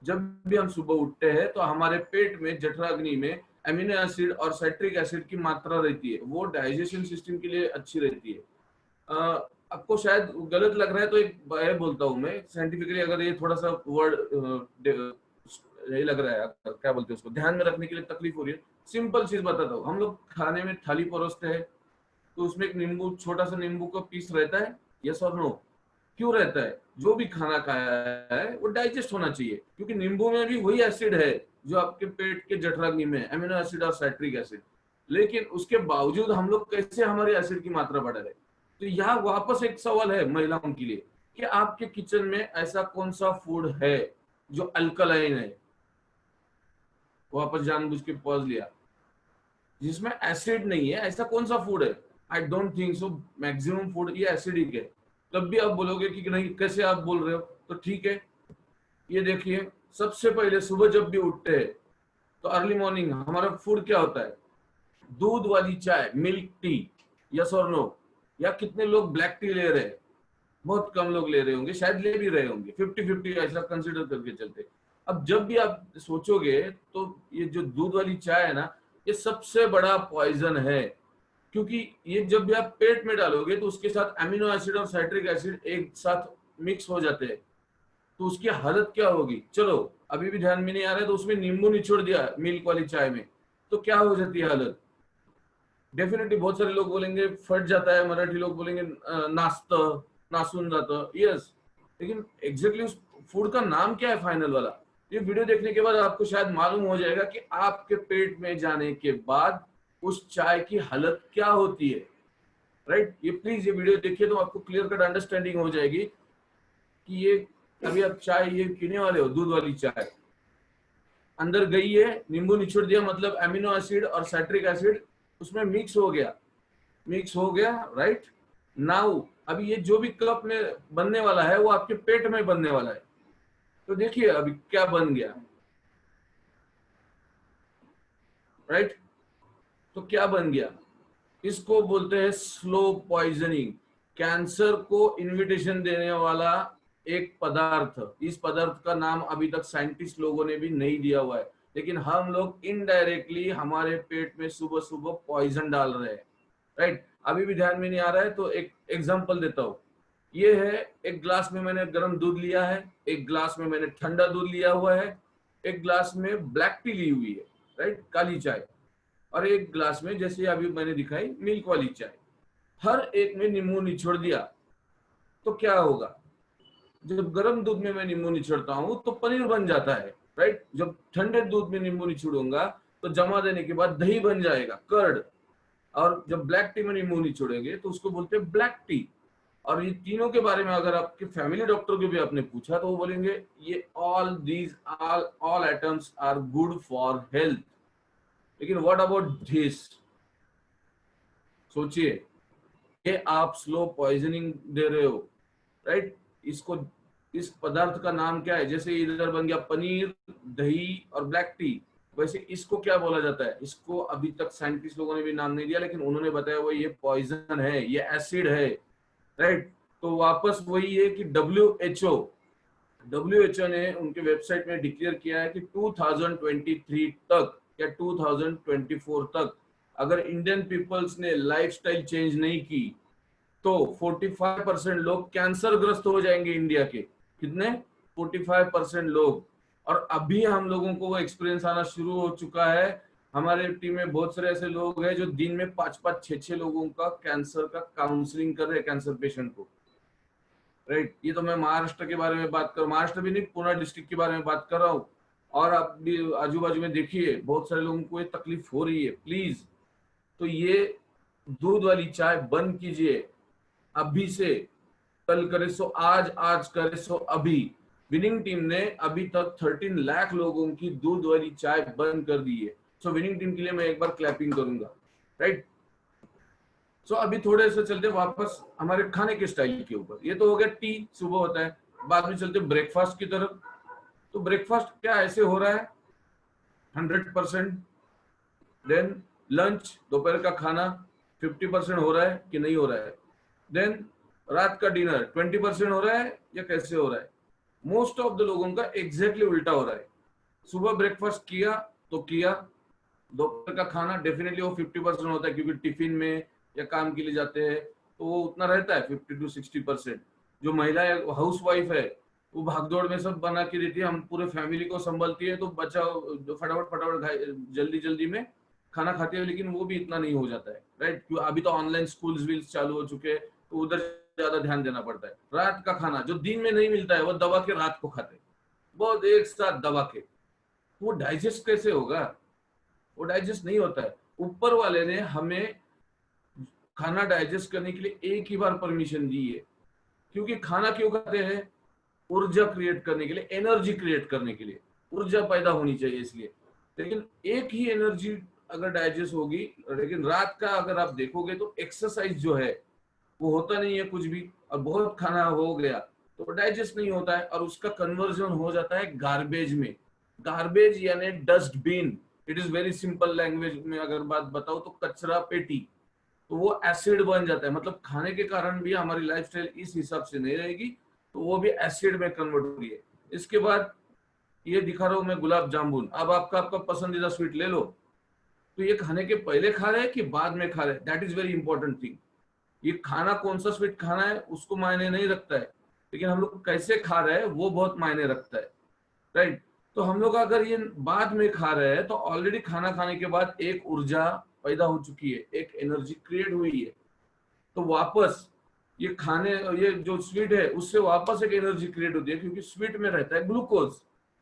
जब भी हम सुबह उठते हैं तो हमारे पेट में, जठराग्नि में एमिनो एसिड और साइट्रिक एसिड की मात्रा रहती है, वो डाइजेशन सिस्टम के लिए अच्छी रहती है। आपको शायद गलत लग रहा है तो एक बोलता हूँ मैं साइंटिफिकली, अगर ये थोड़ा सा वर्ड यही लग रहा है, अगर क्या बोलते हैं उसको ध्यान में रखने के लिए तकलीफ हो रही है, सिंपल चीज बताता हूँ। हम लोग खाने में थाली परोसते हैं तो उसमें एक नींबू, छोटा सा नींबू का पीस रहता है, यस और नो? क्यों रहता है? जो भी खाना खाया है वो डाइजेस्ट होना चाहिए, क्योंकि नींबू में भी वही एसिड है जो आपके पेट के जठराग्नि में है, एमिनो एसिड और साइट्रिक एसिड। लेकिन उसके बावजूद हम लोग कैसे हमारे एसिड की मात्रा बढ़ा रहे? तो यहाँ वापस एक सवाल है महिलाओं के लिए कि आपके किचन में ऐसा कौन सा फूड है जो अल्कलाइन है? वापस जानबूझ के पॉज लिया, जिसमें एसिड नहीं है, ऐसा कौन सा फूड है? I don't think so. Maximum food ये एसिडिक है। तब भी आप बोलोगे कि नहीं, कैसे आप बोल रहे हो? तो ठीक है, ये देखिए, सबसे पहले सुबह जब भी उठते हैं तो अर्ली मॉर्निंग हमारा फूड क्या होता है? दूध वाली चाय, मिल्क टी, यस और नो? या कितने लोग ब्लैक टी ले रहे हैं? बहुत कम लोग ले रहे होंगे, शायद ले भी रहे होंगे, 50-50 ऐसा कंसिडर करके चलते। अब जब भी आप सोचोगे तो ये जो दूध वाली चाय है ना, ये सबसे बड़ा पॉइजन है, क्योंकि ये जब भी आप पेट में डालोगे तो उसके साथ अमीनो एसिड और साइट्रिक एसिड एक साथ मिक्स हो जाते हैं। तो उसकी हालत क्या होगी? चलो अभी भी ध्यान में नहीं आ रहा है, तो उसमें नींबू निचोड़ दिया मिल्क वाली चाय में, तो क्या हो जाती है हालत? डेफिनेटली बहुत सारे लोग बोलेंगे फट जाता है, मराठी लोग बोलेंगे नाचतं, नासून जातं, यस। लेकिन एग्जैक्टली उस फूड का नाम क्या है फाइनल वाला? ये वीडियो देखने के बाद आपको शायद मालूम हो जाएगा कि आपके पेट में जाने के बाद उस चाय की हालत क्या होती है, राइट। ये प्लीज ये वीडियो देखिए तो आपको क्लियर कट अंडरस्टैंडिंग हो जाएगी कि ये अभी आप चाय ये पीने वाले हो, दूध वाली चाय, अंदर गई है, नींबू निचोड़ दिया, मतलब एमिनो एसिड और साइट्रिक एसिड उसमें मिक्स हो गया, मिक्स हो गया, राइट। नाउ अभी ये जो भी कप में बनने वाला है वो आपके पेट में बनने वाला है। तो देखिए अभी क्या बन गया, राइट। तो क्या बन गया? इसको बोलते हैं स्लो पॉइजनिंग। कैंसर को इनविटेशन देने वाला एक पदार्थ। इस पदार्थ का नाम अभी तक साइंटिस्ट लोगों ने भी नहीं दिया हुआ है, लेकिन हम लोग इनडायरेक्टली हमारे पेट में सुबह सुबह पॉइजन डाल रहे हैं, राइट। अभी भी ध्यान में नहीं आ रहा है तो एक एग्जांपल देता हूँ। ये है, एक ग्लास में मैंने गर्म दूध लिया है, एक ग्लास में मैंने ठंडा दूध लिया हुआ है, एक ग्लास में ब्लैक टी ली हुई है, राइट, काली चाय। और एक ग्लास में जैसे अभी मैंने दिखाई मिल्क वाली चाय, हर एक में नींबू निचोड़ दिया तो क्या होगा? जब गर्म दूध में मैं नींबू निचोड़ता हूँ तो पनीर बन जाता है, राइट? जब ठंडे दूध में नींबू निचोड़ूंगा तो जमा देने के बाद दही बन जाएगा, कर्ड। और जब ब्लैक टी में नींबू निचोड़ेंगे तो उसको बोलते हैं ब्लैक टी। और ये तीनों के बारे में अगर आपके फैमिली डॉक्टर को भी आपने पूछा तो वो बोलेंगे ये all items are good for health. लेकिन व्हाट अबाउट दिस? सोचिए, ये आप स्लो पॉइजनिंग दे रहे हो, राइट? इसको, इस पदार्थ का नाम क्या है? जैसे इधर बन गया पनीर, दही और ब्लैक टी, वैसे इसको क्या बोला जाता है? इसको अभी तक साइंटिस्ट लोगों ने भी नाम नहीं दिया, लेकिन उन्होंने बताया वो ये पॉइजन है, ये एसिड है, राइट? तो वापस वही है कि डब्ल्यू एच ओ ने उनके वेबसाइट में डिक्लेयर किया है कि 2023 तक या 2024 तक अगर इंडियन पीपल्स ने लाइफस्टाइल चेंज नहीं की तो 45% लोग कैंसर ग्रस्त हो जाएंगे इंडिया के। कितने? 45% लोग। और अभी हम लोगों को वो एक्सपीरियंस आना शुरू हो चुका है। हमारे टीम में बहुत सारे ऐसे लोग हैं जो दिन में 5-5, 6-6 लोगों का कैंसर का काउंसलिंग कर रहे हैं, कैंसर पेशेंट को, राइट? ये तो मैं महाराष्ट्र के बारे में बात कर, महाराष्ट्र भी नहीं, पुणे डिस्ट्रिक्ट के बारे में बात कर रहा हूँ। और आप भी आजू बाजू में देखिए बहुत सारे लोगों को ये तकलीफ हो रही है, प्लीज। तो ये दूध वाली चाय बंद कीजिए अभी से। कल करे सो आज, आज करे सो अभी। विनिंग टीम ने अभी तक 13 लाख लोगों की दूध वाली चाय बंद कर दी है। सो विनिंग टीम के लिए मैं एक बार क्लैपिंग करूंगा, राइट? सो अभी थोड़े से चलते वापस हमारे खाने के स्टाइल के ऊपर। ये तो हो गया टी, सुबह होता है। बाद में चलते ब्रेकफास्ट की तरफ। तो ब्रेकफास्ट क्या ऐसे हो रहा है 100%? देन लंच, दोपहर का खाना 50% हो रहा है कि नहीं हो रहा है? देन रात का डिनर 20% हो रहा है या कैसे हो रहा है? मोस्ट ऑफ द लोगों का एग्जैक्टली उल्टा हो रहा है। सुबह ब्रेकफास्ट किया तो किया, दोपहर का खाना डेफिनेटली वो 50% होता है क्योंकि टिफिन में या काम के लिए जाते हैं तो वो उतना रहता है 50 to 60%। जो महिला हाउस वाइफ है वो भागदौड़ में सब बना के देती है, हम पूरे फैमिली को संभालती है, तो बच्चा फटाफट फटाफट जल्दी जल्दी में खाना खाती है, लेकिन वो भी इतना नहीं हो जाता है, राइट? क्यों? अभी तो ऑनलाइन स्कूल्स भी चालू हो चुके हैं तो उधर ज्यादा ध्यान देना पड़ता है। रात का खाना जो दिन में नहीं मिलता है वो दबा के रात को खाते हैं, बहुत एक साथ दबा के। वो डाइजेस्ट कैसे होगा? वो डाइजेस्ट नहीं होता है। ऊपर वाले ने हमें खाना डाइजेस्ट करने के लिए एक ही बार परमिशन दी है। क्योंकि खाना क्यों खाते हैं? ऊर्जा क्रिएट करने के लिए, एनर्जी क्रिएट करने के लिए, ऊर्जा पैदा होनी चाहिए इसलिए। लेकिन एक ही एनर्जी अगर डाइजेस्ट होगी, लेकिन रात का अगर आप देखोगे तो एक्सरसाइज जो है वो होता नहीं है कुछ भी, और बहुत खाना हो गया तो डाइजेस्ट नहीं होता है और उसका कन्वर्जन हो जाता है गार्बेज में। गार्बेज यानी dustbin. It is very simple language में अगर बात बताओ तो कचरा पेटी। तो वो एसिड बन जाता है, मतलब खाने के कारण भी हमारी लाइफस्टाइल इस हिसाब से नहीं रहेगी, तो वो भी एसिड में कन्वर्ट हो रही है। इसके बाद ये दिखा रहा हूं मैं गुलाब जामुन। अब आपका पसंदीदा स्वीट ले लो, तो ये खाने के पहले खा रहे हैं कि बाद में खा रहे हैं, that is very important thing. ये खाना कौन सा स्वीट खाना है उसको मायने नहीं रखता है, लेकिन हम लोग कैसे खा रहे हैं वो बहुत मायने रखता है, राइट? तो हम लोग अगर ये बाद में खा रहे हैं तो ऑलरेडी खाना खाने के बाद एक ऊर्जा पैदा हो चुकी है, एक एनर्जी क्रिएट हुई है। तो वापस ये खाने, ये जो स्वीट है उससे वापस एक एनर्जी क्रिएट होती है, क्योंकि स्वीट में रहता है ग्लूकोज,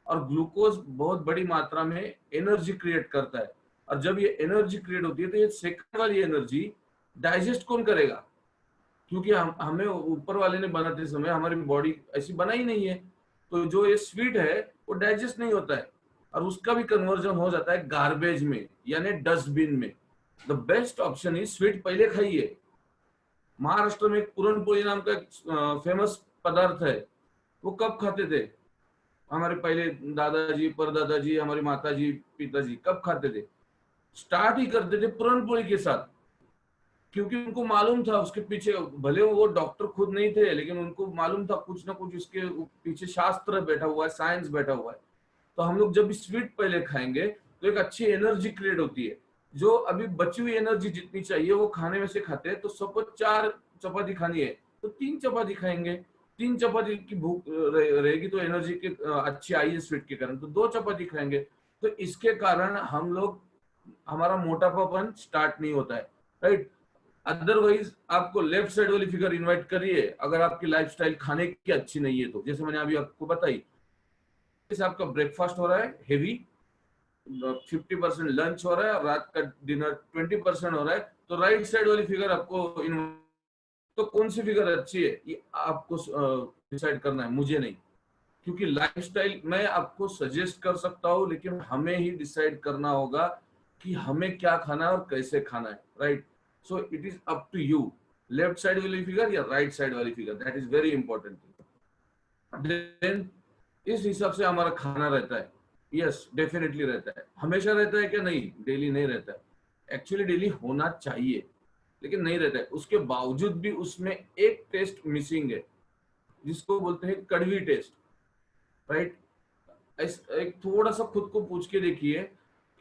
और ग्लूकोज बहुत बड़ी मात्रा में एनर्जी क्रिएट करता है। और जब ये एनर्जी क्रिएट होती है तो ये सेकंड वाली एनर्जी डाइजेस्ट कौन करेगा? क्योंकि हमें ऊपर वाले ने बनाते समय हमारी बॉडी ऐसी बनाई नहीं है, तो जो ये स्वीट है वो डाइजेस्ट नहीं होता है और उसका भी कन्वर्जन हो जाता है गार्बेज में यानी डस्टबिन में। The best option is sweet पहले खाइए। महाराष्ट्र में एक पुरणपोळी नाम का फेमस पदार्थ है, वो कब खाते थे हमारे पहले दादाजी, परदादाजी, हमारी माताजी, पिताजी? कब खाते थे? स्टार्ट ही करते थे पुरणपोळी के साथ, क्योंकि उनको मालूम था उसके पीछे, भले वो डॉक्टर खुद नहीं थे लेकिन उनको मालूम था कुछ ना कुछ उसके पीछे शास्त्र बैठा हुआ है, साइंस बैठा हुआ है। तो हम लोग जब भी स्वीट पहले खाएंगे तो एक अच्छी एनर्जी क्रिएट होती है। जो अभी बची हुई एनर्जी जितनी चाहिए वो खाने में से खाते हैं। तो सपोज 4 चपाती खानी है तो 3 चपाती खाएंगे, 3 चपाती की भूख रहेगी तो एनर्जी की अच्छी आई है स्वीट के कारण, तो 2 चपाती खाएंगे। तो इसके कारण हम लोग हमारा मोटापापन स्टार्ट नहीं होता है, राइट। अदरवाइज आपको लेफ्ट साइड वाली फिगर इन्वाइट करिए, अगर आपकी लाइफस्टाइल खाने की अच्छी नहीं है तो, जैसे मैंने अभी आपको बताई, जैसे आपका ब्रेकफास्ट हो रहा है हेवी, 50% लंच हो रहा है और रात का डिनर 20% हो रहा है, तो राइट साइड वाली फिगर आपको तो कौन सी फिगर अच्छी है ये आपको डिसाइड करना है, मुझे नहीं। क्योंकि लाइफस्टाइल मैं आपको सजेस्ट कर सकता हूँ, लेकिन हमें ही डिसाइड करना होगा कि हमें क्या खाना है और कैसे खाना है, right. So it is up to you, left side वाली फिगर या राइट साइड वाली figure, that is very important. Then इस हिसाब से हमारा खाना रहता है। यस, डेफिनेटली रहता है। हमेशा रहता है क्या? नहीं, डेली नहीं रहता है। एक्चुअली डेली होना चाहिए, लेकिन नहीं रहता है। उसके बावजूद भी उसमें एक टेस्ट मिसिंग है, जिसको बोलते हैं कड़वी टेस्ट, राइट। एक थोड़ा सा खुद को पूछ के देखिए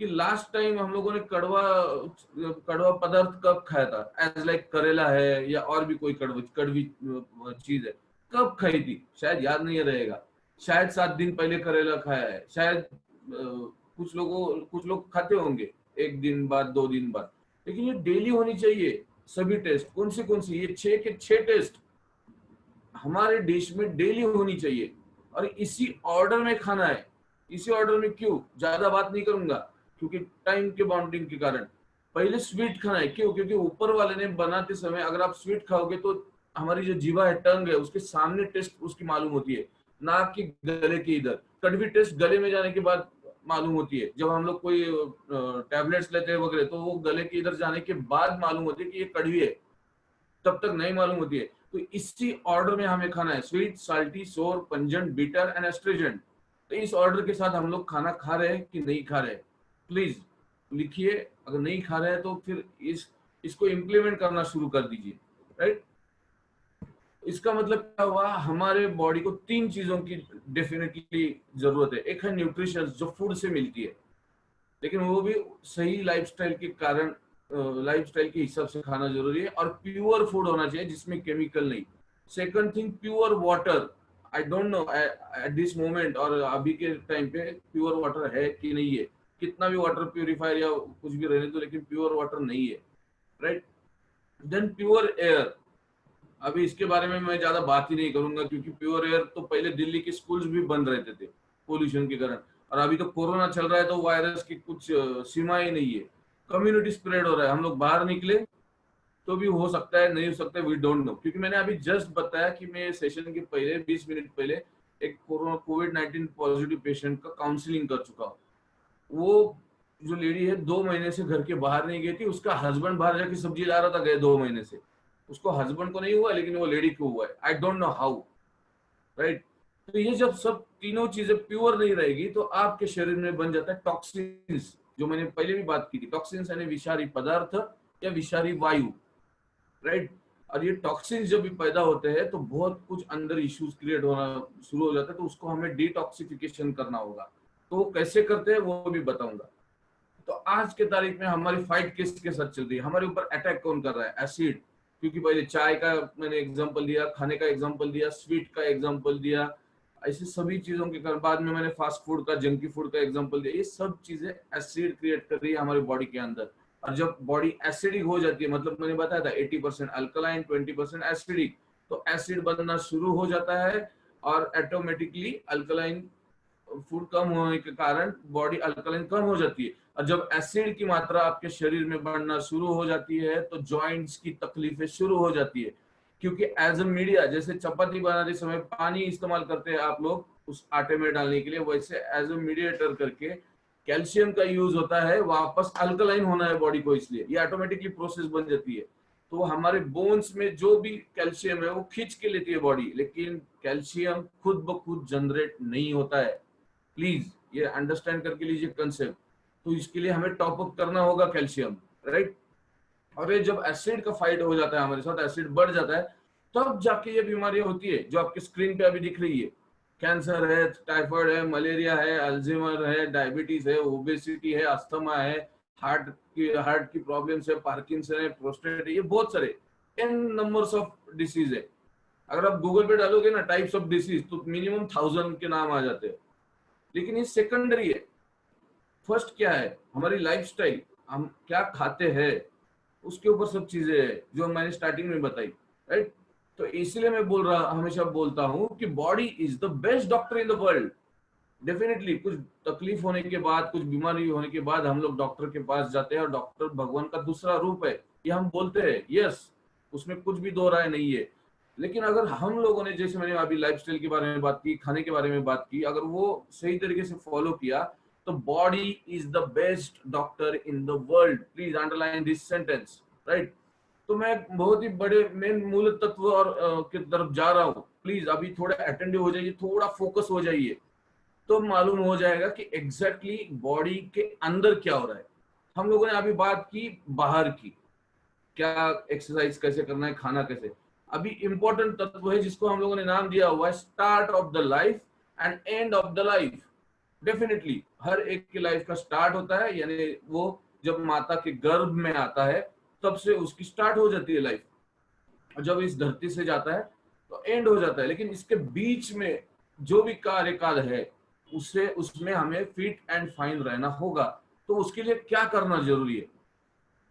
कि लास्ट टाइम हम लोगों ने कड़वा कड़वा पदार्थ कब खाया था, एज लाइक करेला है या और भी कोई कड़वी कड़वी चीज है, कब खाई थी? शायद याद नहीं रहेगा। शायद 7 दिन पहले करेला खाया है, शायद कुछ लोग खाते होंगे 1 दिन बाद, 2 दिन बाद। लेकिन ये डेली होनी चाहिए सभी टेस्ट। कौन सी ये 6 के 6 टेस्ट हमारे डिश में डेली होनी चाहिए, और इसी ऑर्डर में खाना है। इसी ऑर्डर में क्यों, ज्यादा बात नहीं करूंगा क्योंकि टाइम के बाउंडिंग के कारण। पहले स्वीट खाना है, क्यों? क्योंकि ऊपर वाले ने बनाते समय अगर आप स्वीट खाओगे तो हमारी जो जीवा है, टंग है, उसके सामने टेस्ट उसकी मालूम होती है, ना कि गले के इधर। कड़वी टेस्ट गले में जाने के बाद मालूम होती है। जब हम लोग कोई टैबलेट्स लेते हैं वगैरह, तो वो गले के इधर जाने के बाद मालूम होती है कि ये कड़वी है, तब तक नहीं मालूम होती है। तो इसी ऑर्डर में हमें खाना है, स्वीट, साल्टी, सोर, पंजेंट, बीटर एंड एस्ट्रेजेंट। तो इस ऑर्डर के साथ हम लोग खाना खा रहे हैं कि नहीं खा रहे हैं, प्लीज लिखिए। अगर नहीं खा रहे हैं तो फिर इसको इम्प्लीमेंट करना शुरू कर दीजिए, राइट। इसका मतलब क्या हुआ, हमारे बॉडी को 3 चीजों की डेफिनेटली जरूरत है। एक है न्यूट्रिशन, जो फूड से मिलती है, लेकिन वो भी सही लाइफस्टाइल के कारण, लाइफस्टाइल के हिसाब से खाना जरूरी है, और प्योर फूड होना चाहिए जिसमें केमिकल नहीं। Second thing, pure water. I don't know at this moment और अभी के टाइम पे प्योर वाटर है कि नहीं है। कितना भी वाटर प्योरीफायर या कुछ भी रहने दो, लेकिन प्योर वाटर नहीं है, राइट। Then pure air. अभी इसके बारे में मैं ज्यादा बात ही नहीं करूंगा, क्योंकि प्योर एयर तो पहले दिल्ली के स्कूल्स भी बंद रहते थे पोल्यूशन के कारण, और अभी तो कोरोना चल रहा है तो वायरस की कुछ सीमा ही नहीं है। कम्युनिटी स्प्रेड हो रहा है, हम लोग बाहर निकले तो भी हो सकता है, नहीं हो सकता है, वी डोंट नो। क्योंकि मैंने अभी जस्ट बताया कि मैं सेशन के पहले 20 मिनट पहले एक कोविड-19 पॉजिटिव पेशेंट का काउंसलिंग कर चुका हूँ। वो जो लेडी है 2 महीने से घर के बाहर नहीं गई थी, उसका हस्बैंड बाहर जाके सब्जी ला रहा था गए 2 महीने से। उसको हस्बैंड को नहीं हुआ, लेकिन वो लेडी को हुआ है, I don't know how, right. तो ये जब सब तीनों चीजें प्योर नहीं रहेगी तो आपके शरीर में बन जाता है टॉक्सिन्स, जो मैंने पहले भी बात की थी। टॉक्सिन्स यानी विषारी पदार्थ या विषारी वायु, राइट। और ये टॉक्सिन्स जब भी पैदा होते हैं तो बहुत कुछ अंदर इश्यूज क्रिएट होना शुरू हो जाता है, तो उसको हमें डिटॉक्सिफिकेशन करना होगा। तो वो कैसे करते हैं वो भी बताऊंगा। तो आज के तारीख में हमारी फाइट किसके साथ चल रही है, हमारे ऊपर अटैक कौन कर रहा है? एसिड। क्योंकि पहले चाय का मैंने एग्जांपल दिया, खाने का एग्जांपल दिया, स्वीट का एग्जांपल दिया, ऐसे सभी चीजों के बाद में मैंने फास्ट फूड का, जंकी फूड का एग्जांपल दिया। ये सब चीजें एसिड क्रिएट कर रही है हमारी बॉडी के अंदर। और जब बॉडी एसिडिक हो जाती है, मतलब मैंने बताया था 80% अल्कलाइन, 20% एसिडिक, तो एसिड बनना शुरू हो जाता है, और ऑटोमेटिकली अल्कलाइन फूड कम होने के कारण बॉडी अल्कलाइन कम हो जाती है। और जब एसिड की मात्रा आपके शरीर में बढ़ना शुरू हो जाती है तो जॉइंट्स की तकलीफें शुरू हो जाती है। क्योंकि एज अ मीडिया, जैसे चपाती बनाते समय पानी इस्तेमाल करते हैं आप लोग उस आटे में डालने के लिए, वैसे एज अ मीडिएटर करके कैल्शियम का यूज होता है, वापस अल्कलाइन होना है बॉडी को, इसलिए ये ऑटोमेटिकली प्रोसेस बन जाती है। तो हमारे बोन्स में जो भी कैल्शियम है वो खींच के लेती है बॉडी, लेकिन कैल्शियम खुद ब खुद जनरेट नहीं होता है। प्लीज ये अंडरस्टैंड करके लीजिए कंसेप्ट। तो इसके लिए हमें टॉप अप करना होगा कैल्शियम, राइट। और ये जब एसिड का फाइट हो जाता है हमारे साथ, एसिड बढ़ जाता है, तब जाके ये बीमारियां होती है जो आपके स्क्रीन पे अभी दिख रही है। कैंसर है, टाइफाइड है, मलेरिया है, अल्जाइमर है, डायबिटीज है, ओबेसिटी है, अस्थमा है, हार्ट की प्रॉब्लम्स है, पार्किंसन है, प्रोस्टेट है, ये बहुत सारे एन नंबर्स ऑफ डिसीज है। अगर आप गूगल पे डालोगे ना टाइप्स ऑफ डिसीज, तो मिनिमम 1000 के नाम आ जाते हैं। लेकिन ये सेकेंडरी है। फर्स्ट क्या है? हमारी लाइफस्टाइल। हम क्या खाते हैं उसके ऊपर सब चीजें है जो मैंने स्टार्टिंग में बताई, राइट। तो इसलिए मैं हमेशा बोलता हूँ कि body is the best doctor in the world. Definitely कुछ तकलीफ होने के बाद, कुछ बीमारी होने के बाद हम लोग डॉक्टर के पास जाते हैं, और डॉक्टर भगवान का दूसरा रूप है, ये हम बोलते हैं, यस, उसमें कुछ भी दो राय नहीं है। लेकिन अगर हम लोगों ने, जैसे मैंने अभी लाइफस्टाइल के बारे में बात की, खाने के बारे में बात की, अगर वो सही तरीके से फॉलो किया, तो body is the best doctor in the world. Please underline this sentence, right. तो मैं बहुत ही बड़े मेन मूल तत्व और की तरफ जा रहा हूँ। प्लीज अभी थोड़ा अटेंटिव हो जाइए, थोड़ा फोकस हो जाइए, तो मालूम हो जाएगा कि एग्जैक्टली बॉडी के अंदर क्या हो रहा है। हम लोगों ने अभी बात की बाहर की, क्या एक्सरसाइज कैसे करना है, खाना कैसे। अभी इंपॉर्टेंट तत्व है जिसको हम लोगों ने नाम दिया हुआ है start of the life and end of the life. Definitely हर एक की लाइफ का स्टार्ट होता है, यानी वो जब माता के गर्भ में आता है तब से उसकी स्टार्ट हो जाती है लाइफ, और जब इस धरती से जाता है तो एंड हो जाता है। लेकिन इसके बीच में जो भी कार्यकाल है उससे उसमें हमें फिट एंड फाइन रहना होगा। तो उसके लिए क्या करना जरूरी है,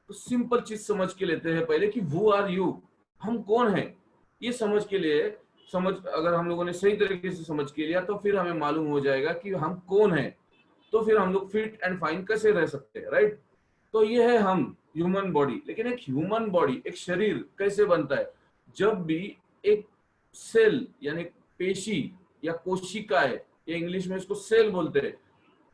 तो सिंपल चीज समझ के लेते हैं पहले कि हु आर यू, हम कौन हैं। ये समझ के लिए, समझ अगर हम लोगों ने सही तरीके से समझ के लिया तो फिर हमें मालूम हो जाएगा कि हम कौन हैं, तो फिर हम लोग फिट एंड फाइन कैसे रह सकते हैं, राइट। तो ये है हम ह्यूमन बॉडी। लेकिन एक ह्यूमन बॉडी, एक शरीर कैसे बनता है, जब भी एक सेल यानी पेशी या कोशिका है, या इंग्लिश में इसको सेल बोलते हैं,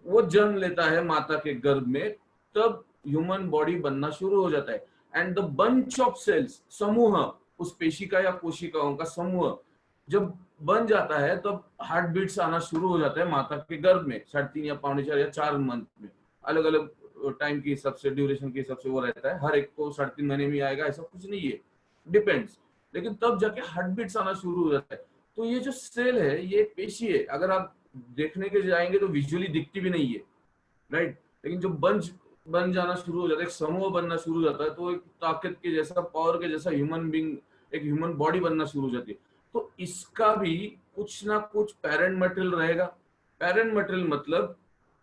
वो जन्म लेता है माता के गर्भ में, तब ह्यूमन बॉडी बनना शुरू हो जाता है। And the bunch of cells, समूह, उस पेशिका या कोशिकाओं का समूह जब बन जाता है तब हार्ट बीट्स आना शुरू हो जाता है माता के गर्भ में, 3.5 या 4.5 या 4 मंथ में। अलग अलग टाइम के हिसाब से, ड्यूरेशन के हिसाब से वो रहता है, हर एक को 3.5 महीने में आएगा ऐसा कुछ नहीं है, डिपेंड्स। लेकिन तब जाके हार्ट बीट्स आना शुरू हो जाता है। तो ये जो सेल है ये एक पेशी है, अगर आप देखने के जाएंगे तो विजुअली दिखती भी नहीं है, राइट। लेकिन जो बन जाना शुरू हो जाता है, एक समूह बनना शुरू हो जाता है, तो एक ताकत के जैसा, पावर के जैसा ह्यूमन बींग, एक ह्यूमन बॉडी बनना शुरू हो जाती है। तो इसका भी कुछ ना कुछ पेरेंट मटेरियल रहेगा। पेरेंट मटेरियल मतलब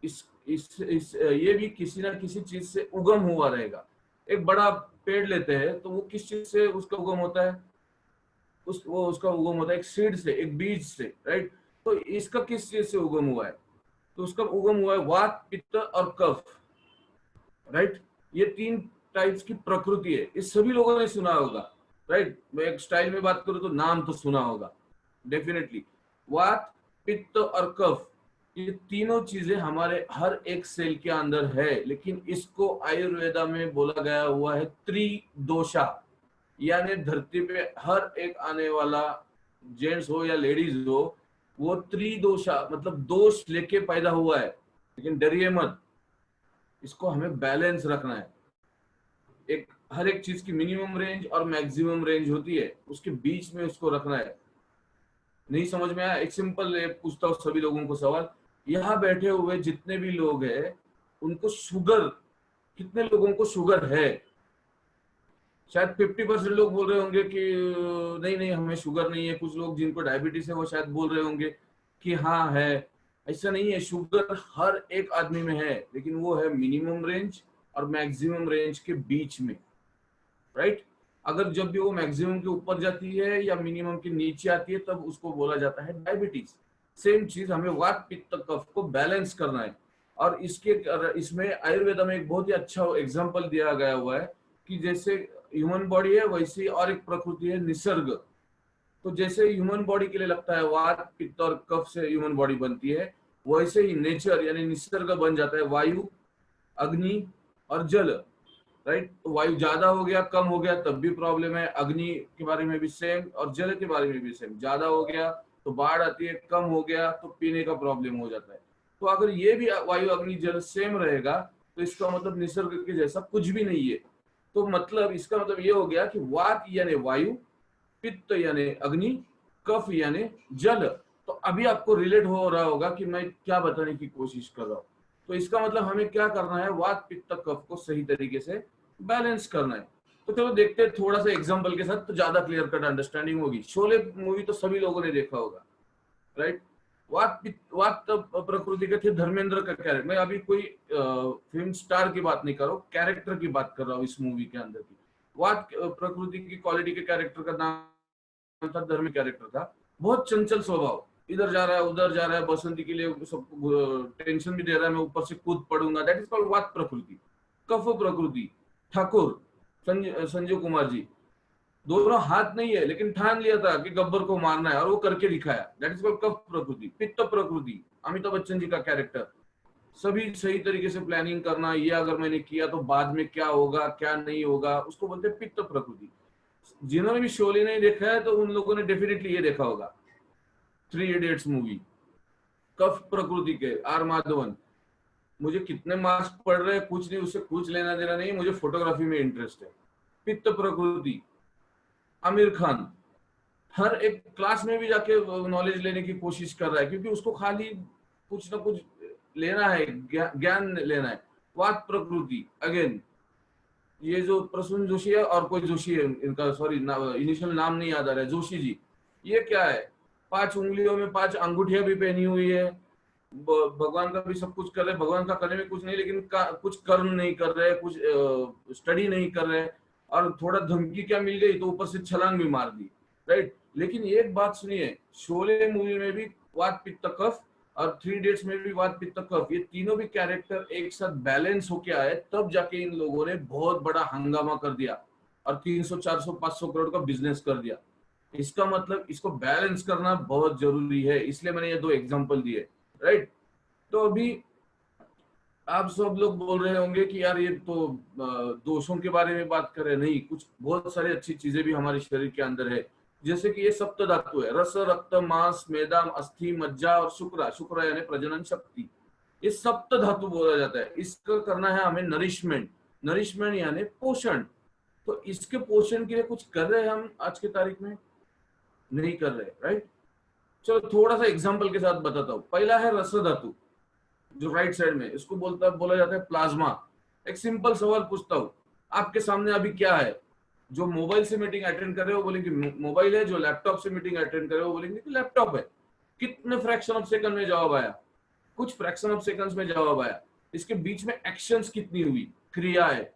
इस ये भी किसी ना किसी चीज से उगम हुआ रहेगा। एक बड़ा पेड़ लेते हैं तो वो किस चीज से उसका उगम होता है, उसका उगम होता है एक सीड से, एक बीज से, राइट। तो इसका किस चीज से उगम हुआ है, तो उसका उगम हुआ है वात, पित्त और कफ, राइट। ये 3 टाइप्स की प्रकृति है, ये सभी लोगों ने सुना होगा, राइट। मैं एक स्टाइल में बात करूं तो नाम तो सुना होगा डेफिनेटली। वात, पित्त और कफ, ये तीनों चीजें हमारे हर एक सेल के अंदर है। लेकिन इसको आयुर्वेदा में बोला गया हुआ है त्रिदोषा, यानी धरती पे हर एक आने वाला, जेंट्स हो या लेडीज हो, वो त्रिदोषा मतलब दोष लेके पैदा हुआ है। लेकिन डरिए मत, इसको हमें बैलेंस रखना है। एक हर एक चीज की मिनिमम रेंज और मैक्सिमम रेंज होती है, उसके बीच में उसको रखना है। नहीं समझ में आया, एक सिंपल पूछता हूँ सभी लोगों को सवाल, यहाँ बैठे हुए जितने भी लोग हैं उनको शुगर, कितने लोगों को शुगर है? शायद 50% लोग बोल रहे होंगे कि नहीं नहीं हमें शुगर नहीं है। कुछ लोग जिनको डायबिटीज है वो शायद बोल रहे होंगे कि हाँ है। ऐसा नहीं है, शुगर हर एक आदमी में है, लेकिन वो है मिनिमम रेंज और मैक्सिमम रेंज के बीच में, राइट। अगर जब भी वो मैक्सिमम के ऊपर जाती है या मिनिमम के नीचे आती है तब उसको बोला जाता है डायबिटीज। सेम चीज, हमें वात पित्त कफ को बैलेंस करना है। और इसमें आयुर्वेदा में एक बहुत ही अच्छा एग्जाम्पल दिया गया हुआ है कि जैसे ह्यूमन बॉडी है वैसी और एक प्रकृति है निसर्ग। तो जैसे ह्यूमन बॉडी के लिए लगता है वात पित्त और कफ से ह्यूमन बॉडी बनती है, वैसे ही नेचर यानी निसर्ग बन जाता है वायु, अग्नि और जल, राइट। तो वायु ज्यादा हो गया, कम हो गया तब भी प्रॉब्लम है। अग्नि के बारे में भी सेम और जल के बारे में भी सेम, ज्यादा हो गया तो बाढ़ आती है, कम हो गया तो पीने का प्रॉब्लम हो जाता है। तो अगर ये भी वायु अग्नि जल सेम रहेगा तो इसका मतलब निसर्ग के जैसा कुछ भी नहीं है। तो मतलब इसका मतलब ये हो गया कि वात यानी वायु, पित्त यानी अग्नि, कफ यानी जल। तो अभी आपको रिलेट हो रहा होगा कि मैं क्या बताने की कोशिश कर रहा हूँ। तो इसका मतलब हमें क्या करना है, वात पित्त कफ को सही तरीके से बैलेंस करना है। तो चलो देखते हैं थोड़ा सा एग्जांपल के साथ, तो ज्यादा क्लियर कट अंडरस्टैंडिंग होगी। शोले मूवी तो सभी लोगों ने देखा होगा, राइट। वात प्रकृति के थे धर्मेंद्र का कैरेक्टर। मैं अभी कोई फिल्म स्टार की बात नहीं कर रहा हूँ, कैरेक्टर की बात कर रहा हूँ इस मूवी के अंदर की। वात प्रकृति की क्वालिटी के कैरेक्टर का नाम था धर्म, कैरेक्टर था बहुत चंचल स्वभाव, इधर जा रहा है उधर जा रहा है, बसंती के लिए सबको टेंशन भी दे रहा है, मैं ऊपर से कूद पड़ूंगा, दैट इज कॉल्ड वात प्रकृति। कफ प्रकृति ठाकुर संजीव कुमार जी, दोनों हाथ नहीं है लेकिन ठान लिया था कि गब्बर को मारना है और वो करके दिखाया, दैट इज कॉल्ड कफ प्रकृति। पित्त प्रकृति अमिताभ बच्चन जी का कैरेक्टर, सभी सही तरीके से प्लानिंग करना, ये अगर मैंने किया तो बाद में क्या होगा क्या नहीं होगा, उसको बोलते हैं पित्त प्रकृति। जिन्होंने भी शोले नहीं देखा है तो उन लोगों ने डेफिनेटली ये देखा होगा, 3 इडियट्स मूवी। कफ प्रकृति के आर माधवन, मुझे कितने मार्क्स पढ़ रहे हैं कुछ नहीं, उससे कुछ लेना देना नहीं, मुझे फोटोग्राफी में इंटरेस्ट है। पित्त प्रकृति आमिर खान, हर एक क्लास में भी जाके नॉलेज लेने की कोशिश कर रहा है क्योंकि उसको खाली कुछ ना कुछ लेना है, ज्ञान लेना है। वात प्रकृति अगेन, ये जो प्रसून जोशी है और कोई जोशी है इनका, सॉरी इनिशियल नाम नहीं याद आ रहा है, जोशी जी, ये क्या है, 5 उंगलियों में 5 अंगूठियां भी पहनी हुई है, भगवान का भी सब कुछ कर रहे हैं, भगवान का करने में कुछ नहीं लेकिन कुछ कर्म नहीं कर रहे, कुछ स्टडी नहीं कर रहे, और थोड़ा धमकी क्या मिल गई तो ऊपर से छलांग भी मार दी, राइट। लेकिन एक बात सुनिए, शोले मूवी में भी वात पित्त कफ और 3 इडियट्स में भी वात पित्त कफ, ये तीनों भी कैरेक्टर एक साथ बैलेंस होके आए, तब जाके इन लोगों ने बहुत बड़ा हंगामा कर दिया और 300 400 500 करोड़ का बिजनेस कर दिया। इसका मतलब इसको बैलेंस करना बहुत जरूरी है, इसलिए मैंने ये 2 एग्जांपल दिए, राइट। तो अभी आप सब लोग बोल रहे होंगे कि यार ये तो दोषों के बारे में बात कर रहे हैं, नहीं, कुछ बहुत सारी अच्छी चीजें भी हमारे शरीर के अंदर है, जैसे कि ये सप्त धातु है, रस रक्त मांस मेदा अस्थि मज्जा और शुक्र, शुक्र यानी प्रजनन शक्ति, ये सप्त धातु बोला जाता है। इसका करना है हमें नरिशमेंट, नरिशमेंट यानी पोषण। तो इसके पोषण के लिए कुछ कर रहे हैं हम आज की तारीख में? नहीं कर रहे, राइट। चलो थोड़ा सा एग्जाम्पल के साथ बताता हूँ। पहला है रस धातु, जो राइट साइड में, इसको बोला जाता है प्लाज्मा। एक सिंपल सवाल पूछता हूँ, आपके सामने अभी क्या है? जो मोबाइल से मीटिंग अटेंड कर रहे हो बोलेंगे मोबाइल है, जो लैपटॉप से मीटिंग अटेंड कर रहे हो बोलेंगे कि लैपटॉप है। कितने फ्रैक्शन ऑफ सेकंड में जवाब आया? कुछ फ्रैक्शन ऑफ सेकंड्स में जवाब आया। इसके बीच में एक्शंस कितनी हुई, क्रिया है।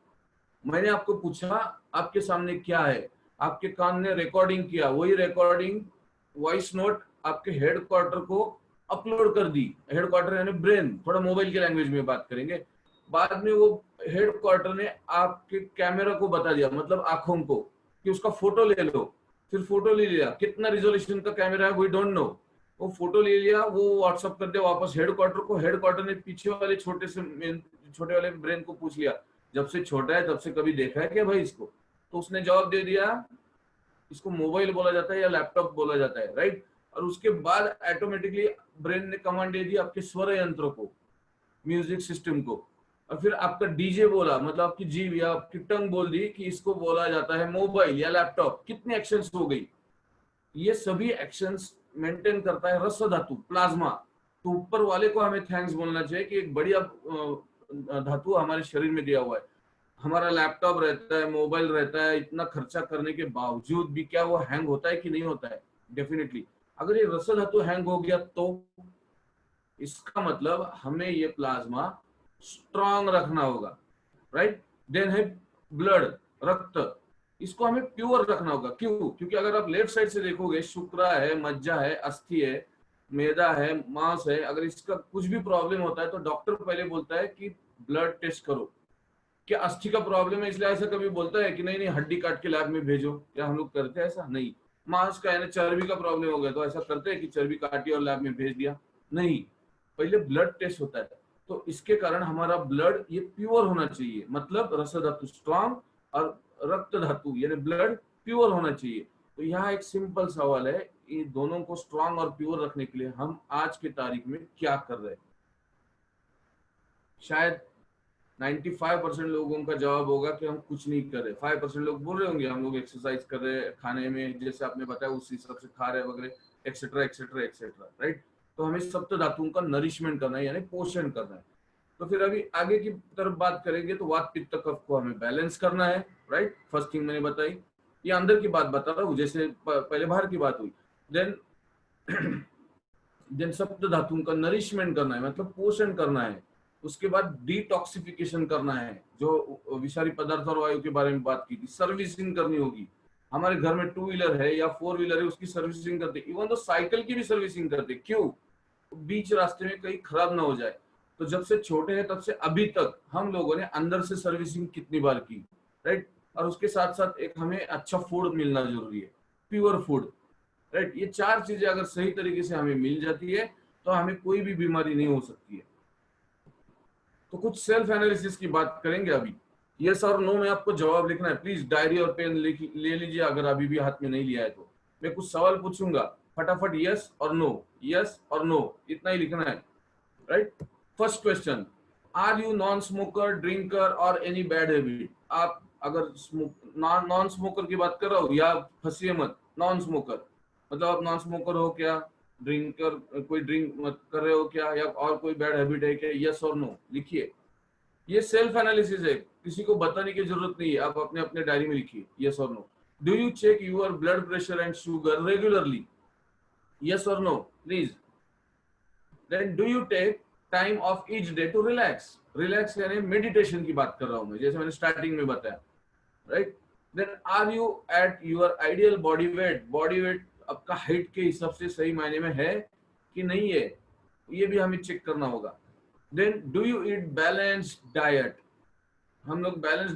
मैंने आपको पूछा आपके सामने क्या है, आपके कान ने रिकॉर्डिंग किया, वही रिकॉर्डिंग वॉइस नोट आपके हेडक्वार्टर को अपलोड कर दी। हेडक्वार्टर यानी ब्रेन, थोड़ा मोबाइल की लैंग्वेज में बात करेंगे। बाद में वो हेडक्वार्टर ने आपके कैमरा को बता दिया, मतलब आंखों को, कि उसका फोटो ले लो। फिर फोटो ले लिया, कितना रिजोल्यूशन का कैमरा है वी डोंट नो, वो फोटो ले लिया, वो व्हाट्सअप कर दिया वापस हेडक्वार्टर को। हेडक्वार्टर ने पीछे वाले छोटे वाले ब्रेन को पूछ लिया, जब से छोटा है तब से कभी देखा है क्या भाई इसको? तो उसने जवाब दे दिया, इसको मोबाइल बोला जाता है या लैपटॉप बोला जाता है, राइट। और उसके बाद ऑटोमेटिकली ब्रेन ने कमांड दे दी आपके स्वर यंत्र को, म्यूजिक सिस्टम को, और फिर आपका डीजे बोला, मतलब आपकी जीभ या आपकी टंग बोल दी कि इसको बोला जाता है मोबाइल या लैपटॉप। कितनी एक्शंस हो गई? ये सभी एक्शंस मेंटेन करता है रस धातु, प्लाज्मा। तो ऊपर वाले को हमें थैंक्स बोलना चाहिए कि एक बढ़िया धातु हमारे शरीर में दिया हुआ है। हमारा लैपटॉप रहता है, मोबाइल रहता है, इतना खर्चा करने के बावजूद भी क्या वो हैंग होता है कि नहीं होता है? डेफिनेटली। अगर ये रस धातु हैंग हो गया तो इसका मतलब हमें ये प्लाज्मा स्ट्रांग रखना होगा, राइट। देन है ब्लड, रक्त, इसको हमें प्योर रखना होगा। क्यों? क्योंकि अगर आप लेफ्ट साइड से देखोगे, शुक्र है, मज्जा है, अस्थि है, मैदा है, मांस है, अगर इसका कुछ भी प्रॉब्लम होता है तो डॉक्टर पहले बोलता है कि ब्लड टेस्ट करो। क्या अस्थि का प्रॉब्लम है इसलिए ऐसा कभी बोलता है कि नहीं नहीं हड्डी काट के लैब में भेजो? क्या हम लोग करते हैं ऐसा? नहीं। मांस का यानी चर्बी का प्रॉब्लम हो गया तो ऐसा करते हैं कि चर्बी काटी और लैब में भेज दिया? नहीं, पहले ब्लड टेस्ट होता है। तो इसके कारण हमारा ब्लड ये प्योर होना चाहिए, मतलब रस धातु स्ट्रांग और रक्त धातु यानी ब्लड प्योर होना चाहिए। तो यहाँ एक सिंपल सवाल है, ये दोनों को स्ट्रांग और प्योर रखने के लिए हम आज की तारीख में क्या कर रहे हैं? शायद 95% लोगों का जवाब होगा कि हम कुछ नहीं कर रहे। 5% लोग बोल रहे होंगे हम लोग एक्सरसाइज कर रहे हैं, खाने में जैसे आपने बताया उस हिसाब से खा रहे वगैरह, एक्सेट्रा एक्सेट्रा एक्सेट्रा, राइट। तो हमें सप्त धातुओं का नरिशमेंट करना है यानी पोषण करना है। तो फिर अभी आगे की तरफ बात करेंगे तो वात पित्त कफ को हमें बैलेंस करना है, राइट। फर्स्ट थिंग मैंने बताई, ये अंदर की बात बता रहा हूँ, जैसे पहले बाहर की बात हुई। देन देन सप्त धातुओं का नरिशमेंट करना है, मतलब पोषण करना है। उसके बाद डिटॉक्सिफिकेशन करना है, जो विषारी पदार्थ और वायु के बारे में बात की थी। सर्विसिंग करनी होगी। हमारे घर में 2 व्हीलर है या 4 व्हीलर है, उसकी सर्विसिंग करते, इवन तो साइकिल की भी सर्विसिंग करते। क्यों? बीच रास्ते में कहीं खराब ना हो जाए। तो जब से छोटे हैं तब से अभी तक हम लोगों ने अंदर से सर्विसिंग कितनी बार की, राइट। और उसके साथ साथ एक हमें अच्छा फूड मिलना जरूरी है, प्योर फूड, राइट। ये 4 चीजें अगर सही तरीके से हमें मिल जाती है तो हमें कोई भी बीमारी नहीं हो सकती है। तो कुछ सेल्फ एनालिसिस की बात करेंगे अभी। यस और नो में आपको जवाब लिखना है। प्लीज डायरी और पेन ले लीजिए, अगर अभी भी हाथ में नहीं लिया है तो। मैं कुछ सवाल पूछूंगा, फटाफट यस और नो, यस और नो, इतना ही लिखना है, right. First question, are you non smoker, drinker और एनी बैड हैबिट? आप अगर नॉन स्मोकर की बात कर रहा हो, या फंसिए मत, नॉन स्मोकर मतलब आप नॉन स्मोकर हो क्या, ड्रिंकर कोई ड्रिंक मत कर रहे हो क्या, या और कोई बैड हैबिट है क्या? यस और नो लिखिए। ये सेल्फ एनालिसिस है, किसी को बताने की जरूरत नहीं है, आप अपने अपने डायरी में लिखिए यस और no. Do you check your blood pressure and sugar regularly? Yes और no please. Then do you take time of each day to relax? Relax यानी मेडिटेशन की बात कर रहा हूं मैं, जैसे मैंने स्टार्टिंग में बताया, right. Then are you at your ideal body weight? Body weight आपका हाइट के हिसाब से सही मायने में है कि नहीं है, ये भी हमें चेक करना होगा। Then do you eat balanced diet? हम लोग बैलेंस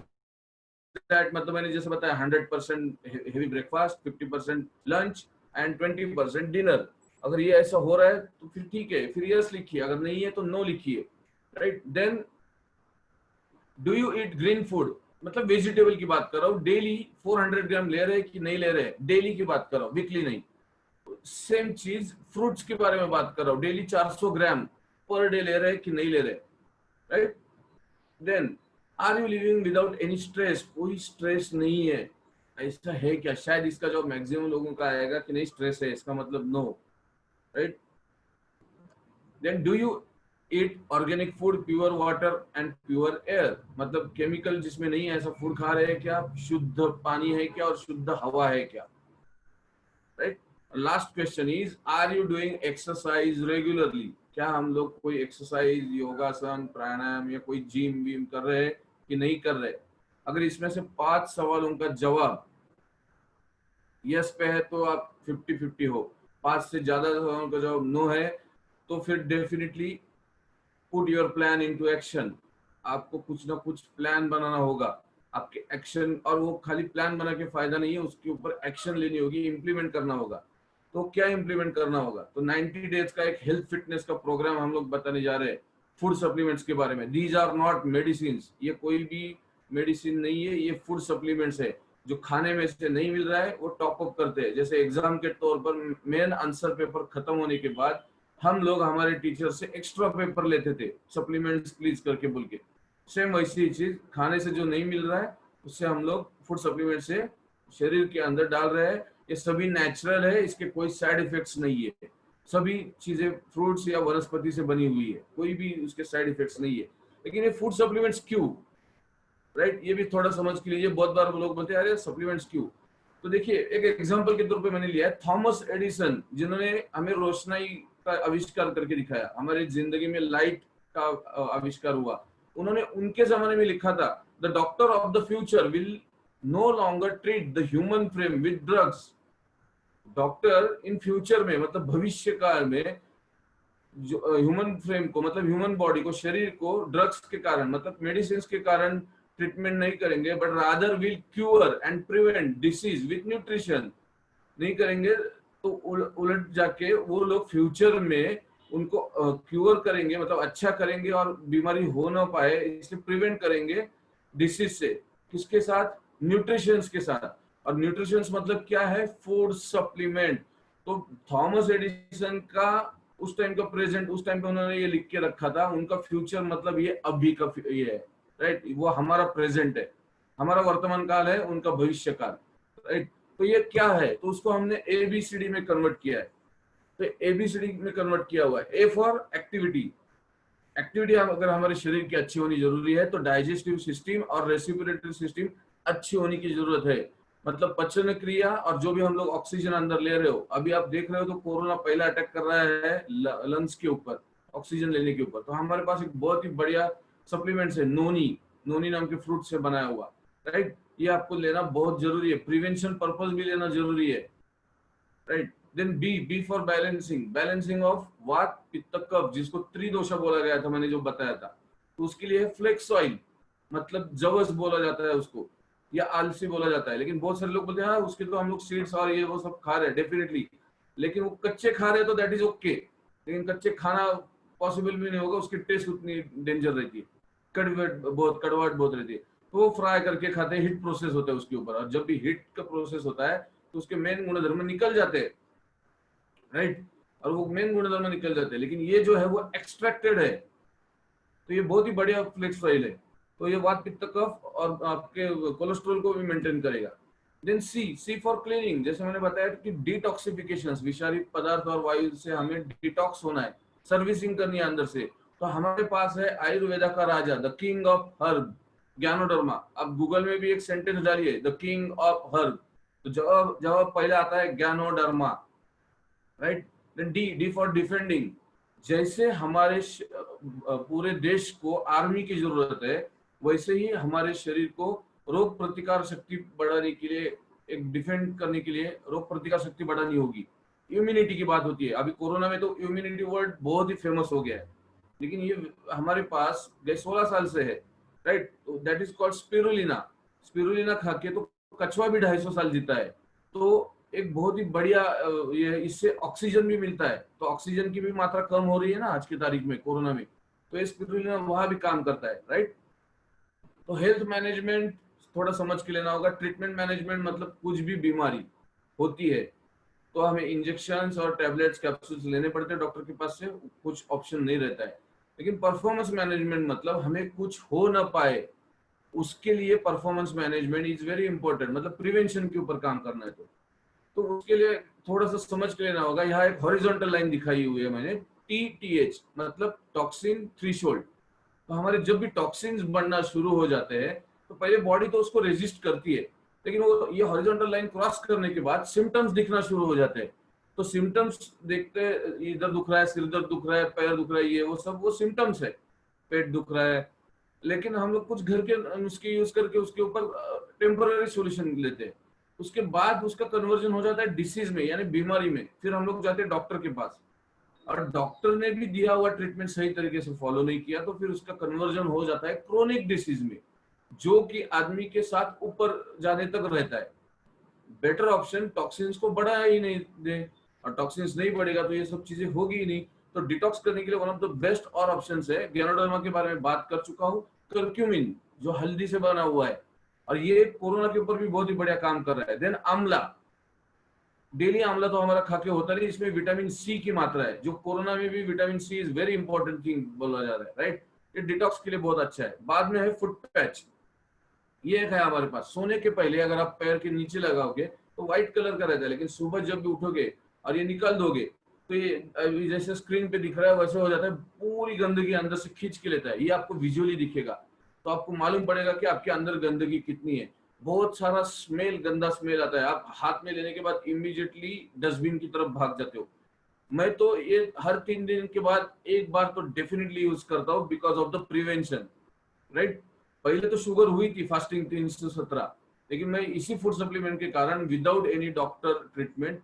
डाइट मतलब मैंने जैसे बताया 100% heavy breakfast, 50% lunch and 20% dinner. अगर ये ऐसा हो रहा है तो फिर ठीक है, फिर यस लिखिए, अगर नहीं है तो नो लिखिए, right. Then do you eat green food? मतलब वेजिटेबल की बात कर रहा हूँ। डेली 400 ग्राम ले रहे हैं कि नहीं ले रहे हैं, डेली की बात कर रहा हूँ, वीकली नहीं। सेम चीज फ्रूट्स के बारे में बात कर रहा हूँ, डेली 400 ग्राम पर डे ले रहे हैं कि नहीं ले रहे, right. Then are you living without any stress? कोई स्ट्रेस नहीं है, ऐसा है क्या? शायद इसका जवाब मैक्सिमम लोगों का आएगा कि नहीं स्ट्रेस है, इसका मतलब no, right. Then do you eat organic food, pure water and pure air? मतलब केमिकल जिसमें नहीं है ऐसा फूड खा रहे हैं क्या? शुद्ध पानी है क्या और शुद्ध हवा है क्या, right. Last question is are you doing exercise regularly? क्या हम लोग कोई एक्सरसाइज, योगासन, प्राणायाम या कोई जिम विम कर रहे हैं कि नहीं कर रहे? अगर इसमें से 5 सवालों का जवाब यस पे है तो आप 50-50 हो, 5 से ज्यादा सवालों का जवाब नो है तो फिर definitely put your plan into action. आपको कुछ ना कुछ प्लान बनाना होगा, आपके एक्शन, और वो खाली प्लान बना के फायदा नहीं है, उसके ऊपर एक्शन लेनी होगी, इंप्लीमेंट करना होगा। तो क्या इंप्लीमेंट करना होगा? तो 90 डेज का एक हेल्थ फिटनेस का प्रोग्राम हम लोग बताने जा रहे हैं फूड सप्लीमेंट्स के बारे में। दीज आर नॉट मेडिसिन, ये कोई भी मेडिसिन नहीं है, ये फूड सप्लीमेंट्स है। जो खाने में से नहीं मिल रहा है वो टॉप अप करते हैं। जैसे एग्जाम के तौर पर मेन आंसर पेपर खत्म होने के बाद हम लोग हमारे टीचर से एक्स्ट्रा पेपर लेते थे, सप्लीमेंट्स प्लीज करके बोल के। सेम वैसी चीज खाने से जो नहीं मिल रहा है उससे हम लोग फूड सप्लीमेंट से शरीर के अंदर डाल रहे हैं। ये सभी नेचुरल है, इसके कोई साइड इफेक्ट्स नहीं है। सभी चीजें फ्रूट्स या वनस्पति से बनी हुई है, कोई भी उसके साइड इफेक्ट्स नहीं है। लेकिन ये फूड सप्लीमेंट्स क्यों, राइट, ये भी थोड़ा समझ के लीजिए। बहुत बार लोग बोलते हैं अरे सप्लीमेंट्स क्यों? तो देखिए, एक एग्जांपल के तौर पे मैंने लिया है थॉमस एडिसन, जिन्होंने हमें रोशनाई का आविष्कार करके दिखाया, हमारी जिंदगी में लाइट का आविष्कार हुआ। उन्होंने उनके जमाने में लिखा था, the doctor of the future will no longer treat the human frame with drugs. Doctor in future में, मतलब भविष्य काल में, जो ह्यूमन फ्रेम को, मतलब ह्यूमन बॉडी को, शरीर को ड्रग्स के कारण, मतलब मेडिसिन के कारण ट्रीटमेंट नहीं करेंगे, but rather will cure and prevent disease with nutrition. नहीं करेंगे तो उलट जाके वो लोग फ्यूचर में उनको क्यूर करेंगे, मतलब अच्छा करेंगे और बीमारी हो ना पाए इसलिए प्रिवेंट करेंगे डिसीज से। किसके साथ? न्यूट्रिशन के साथ। और न्यूट्रिशन मतलब क्या है? Food supplement. तो थॉमस एडिसन का उस टाइम का प्रेजेंट, उस टाइम पे उन्होंने ये लिख के रखा था, उनका फ्यूचर मतलब ये अभी का ये है, राइट। वो हमारा प्रेजेंट है, हमारा वर्तमान काल है, उनका भविष्य काल, राइट। तो ये क्या है? तो उसको हमने ABCD में कन्वर्ट किया है। तो ABCD में कन्वर्ट किया हुआ है। A for activity. एक्टिविटी अगर हमारे शरीर की अच्छी होनी जरूरी है तो डाइजेस्टिव सिस्टम और रेस्पिरेटरी सिस्टम अच्छी होने की जरूरत है। मतलब पचन क्रिया और जो भी हम लोग ऑक्सीजन अंदर ले रहे हो, अभी आप देख रहे हो तो कोरोना पहला अटैक कर रहा है लंग्स के ऊपर, ऑक्सीजन लेने के ऊपर। तो हमारे पास एक बहुत ही बढ़िया सप्लीमेंट्स है, नोनी, नोनी नाम के फ्रूट से बनाया हुआ, राइट। ये आपको लेना बहुत जरूरी है, प्रिवेंशन पर्पज भी लेना जरूरी है, right. Then B, B for balancing, balancing of वात पित्त कफ, जिसको त्रिदोषा बोला गया था, मैंने जो बताया था। तो उसके लिए फ्लेक्स ऑयल, मतलब जवस बोला जाता है उसको, या आलसी बोला जाता है। लेकिन बहुत सारे लोग बोलते हैं हाँ उसके तो हम लोग सीड्स और ये वो सब खा रहे हैं, डेफिनेटली, लेकिन वो कच्चे खा रहे हैं तो दैट इज ओके, लेकिन कच्चे खाना पॉसिबल भी नहीं होगा, उसकी टेस्ट उतनी डेंजर रहती है, कड़वाहट बहुत रहती है। तो वो फ्राई करके खाते हैं, हिट प्रोसेस होता है उसके ऊपर, और जब भी हिट का प्रोसेस होता है तो उसके मेन गुणधर्म निकल जाते हैं, राइट। और वो मेन गुणधर्म निकल जाते हैं, लेकिन ये जो है वो एक्सट्रैक्टेड है। तो ये बहुत ही बढ़िया फ्लेक्स ऑयल है। तो ये वात पित्त कफ और आपके कोलेस्ट्रॉल को भी मेंटेन करेगा। Then C, C for cleaning, जैसे मैंने बताया कि डिटॉक्सिफिकेशन, विषारी पदार्थ और वायु से हमें डिटॉक्स होना है, सर्विसिंग करनी है अंदर से। तो हमारे पास है आयुर्वेदा का राजा, द किंग ऑफ हर्ब, ज्ञानोडर्मा। आप गूगल में भी एक सेंटेंस डालिए, द किंग ऑफ हर्ब, तो जवाब जवाब पहले आता है ganoderma, right. Then D, D for defending, जैसे हमारे पूरे देश को आर्मी की जरूरत है, वैसे ही हमारे शरीर को रोग प्रतिकार शक्ति बढ़ाने के लिए, एक डिफेंड करने के लिए रोग प्रतिकार शक्ति बढ़ानी होगी। इम्यूनिटी की बात होती है, अभी कोरोना में तो इम्यूनिटी वर्ड बहुत ही फेमस हो गया है, लेकिन ये हमारे पास गए 16 साल से है, right. That is called spirulina. Spirulina खा के तो कछुआ भी 250 साल जीता है। तो एक बहुत ही बढ़िया ये, इससे ऑक्सीजन भी मिलता है, तो ऑक्सीजन की भी मात्रा कम हो रही है ना आज की तारीख में कोरोना में, तो ये स्पिरुलिना वहां भी काम करता है, राइट। तो हेल्थ मैनेजमेंट थोड़ा समझ के लेना होगा। ट्रीटमेंट मैनेजमेंट मतलब कुछ भी बीमारी होती है तो हमें इंजेक्शन और टैबलेट्स कैप्सूल्स लेने पड़ते हैं डॉक्टर के पास से, कुछ ऑप्शन नहीं रहता है। लेकिन परफॉर्मेंस मैनेजमेंट मतलब हमें कुछ हो ना पाए, उसके लिए performance management is very important, मतलब प्रिवेंशन के ऊपर काम करना है। तो उसके लिए थोड़ा सा समझ के लेना होगा। यहाँ एक हॉरिजॉन्टल लाइन दिखाई हुई है मैंने, TTH मतलब टॉक्सिन थ्रेशोल्ड। तो हमारे जब भी टॉक्सिन्स बढ़ना शुरू हो जाते हैं तो पहले बॉडी तो उसको रेजिस्ट करती है, लेकिन वो ये हॉरिजॉन्टल लाइन क्रॉस करने के बाद सिम्टम्स दिखना शुरू हो जाते हैं। तो सिम्टम्स देखते, इधर दुख रहा है, सिर दर्द दुख रहा है, पैर दुख रहा है, ये वो सब वो सिम्टम्स है, पेट दुख रहा है। लेकिन हम लोग कुछ घर के नुस्खे यूज करके उसके ऊपर टेम्पररी सॉल्यूशन लेते हैं, उसके बाद उसका कन्वर्जन हो जाता है डिसीज में, यानी बीमारी में। फिर हम लोग जाते हैं डॉक्टर के पास, और डॉक्टर ने भी दिया हुआ ट्रीटमेंट सही तरीके से फॉलो नहीं किया तो फिर उसका कन्वर्जन हो जाता है क्रोनिक डिसीज में, जो कि आदमी के साथ ऊपर जाने तक रहता है। बेटर ऑप्शन टॉक्सिन्स को बढ़ाया ही नहीं दे, और टॉक्सिन्स नहीं बढ़ेगा तो ये सब चीजें होगी ही नहीं। तो डिटॉक्स करने के लिए वन ऑफ द बेस्ट और ऑप्शंस है, ज्ञानोडर्मा के बारे में बात कर चुका हूँ, कर्क्यूमिन जो हल्दी से बना हुआ है, और ये कोरोना के ऊपर भी बहुत ही बढ़िया काम कर रहा है। देन आंवला, डेली आंवला तो हमारा खा के होता नहीं, इसमें विटामिन सी की मात्रा है, जो कोरोना में भी vitamin C is very important thing बोला जा रहा है, राइट। ये डिटॉक्स के लिए बहुत अच्छा है। बाद में है फुट पैच, ये एक है हमारे पास, सोने के पहले अगर आप पैर के नीचे लगाओगे तो व्हाइट कलर का रहता है, लेकिन सुबह जब भी उठोगे और ये निकाल दोगे तो ये अभी जैसे स्क्रीन पे दिख रहा है वैसे हो जाता है, पूरी गंदगी अंदर से खींच के लेता है। ये आपको विजुअली दिखेगा तो आपको मालूम पड़ेगा कि आपके अंदर गंदगी कितनी है। बहुत सारा स्मेल, गंदा स्मेल आता है, आप हाथ में लेने के बाद इमीडिएटली डस्टबिन की तरफ भाग जाते हो। मैं तो ये हर 3 दिन के बाद एक बार तो डेफिनेटली यूज करता हूँ, because of the prevention, right. पहले तो शुगर हुई थी फास्टिंग 317, लेकिन मैं इसी फूड सप्लीमेंट के कारण विदाउट एनी डॉक्टर ट्रीटमेंट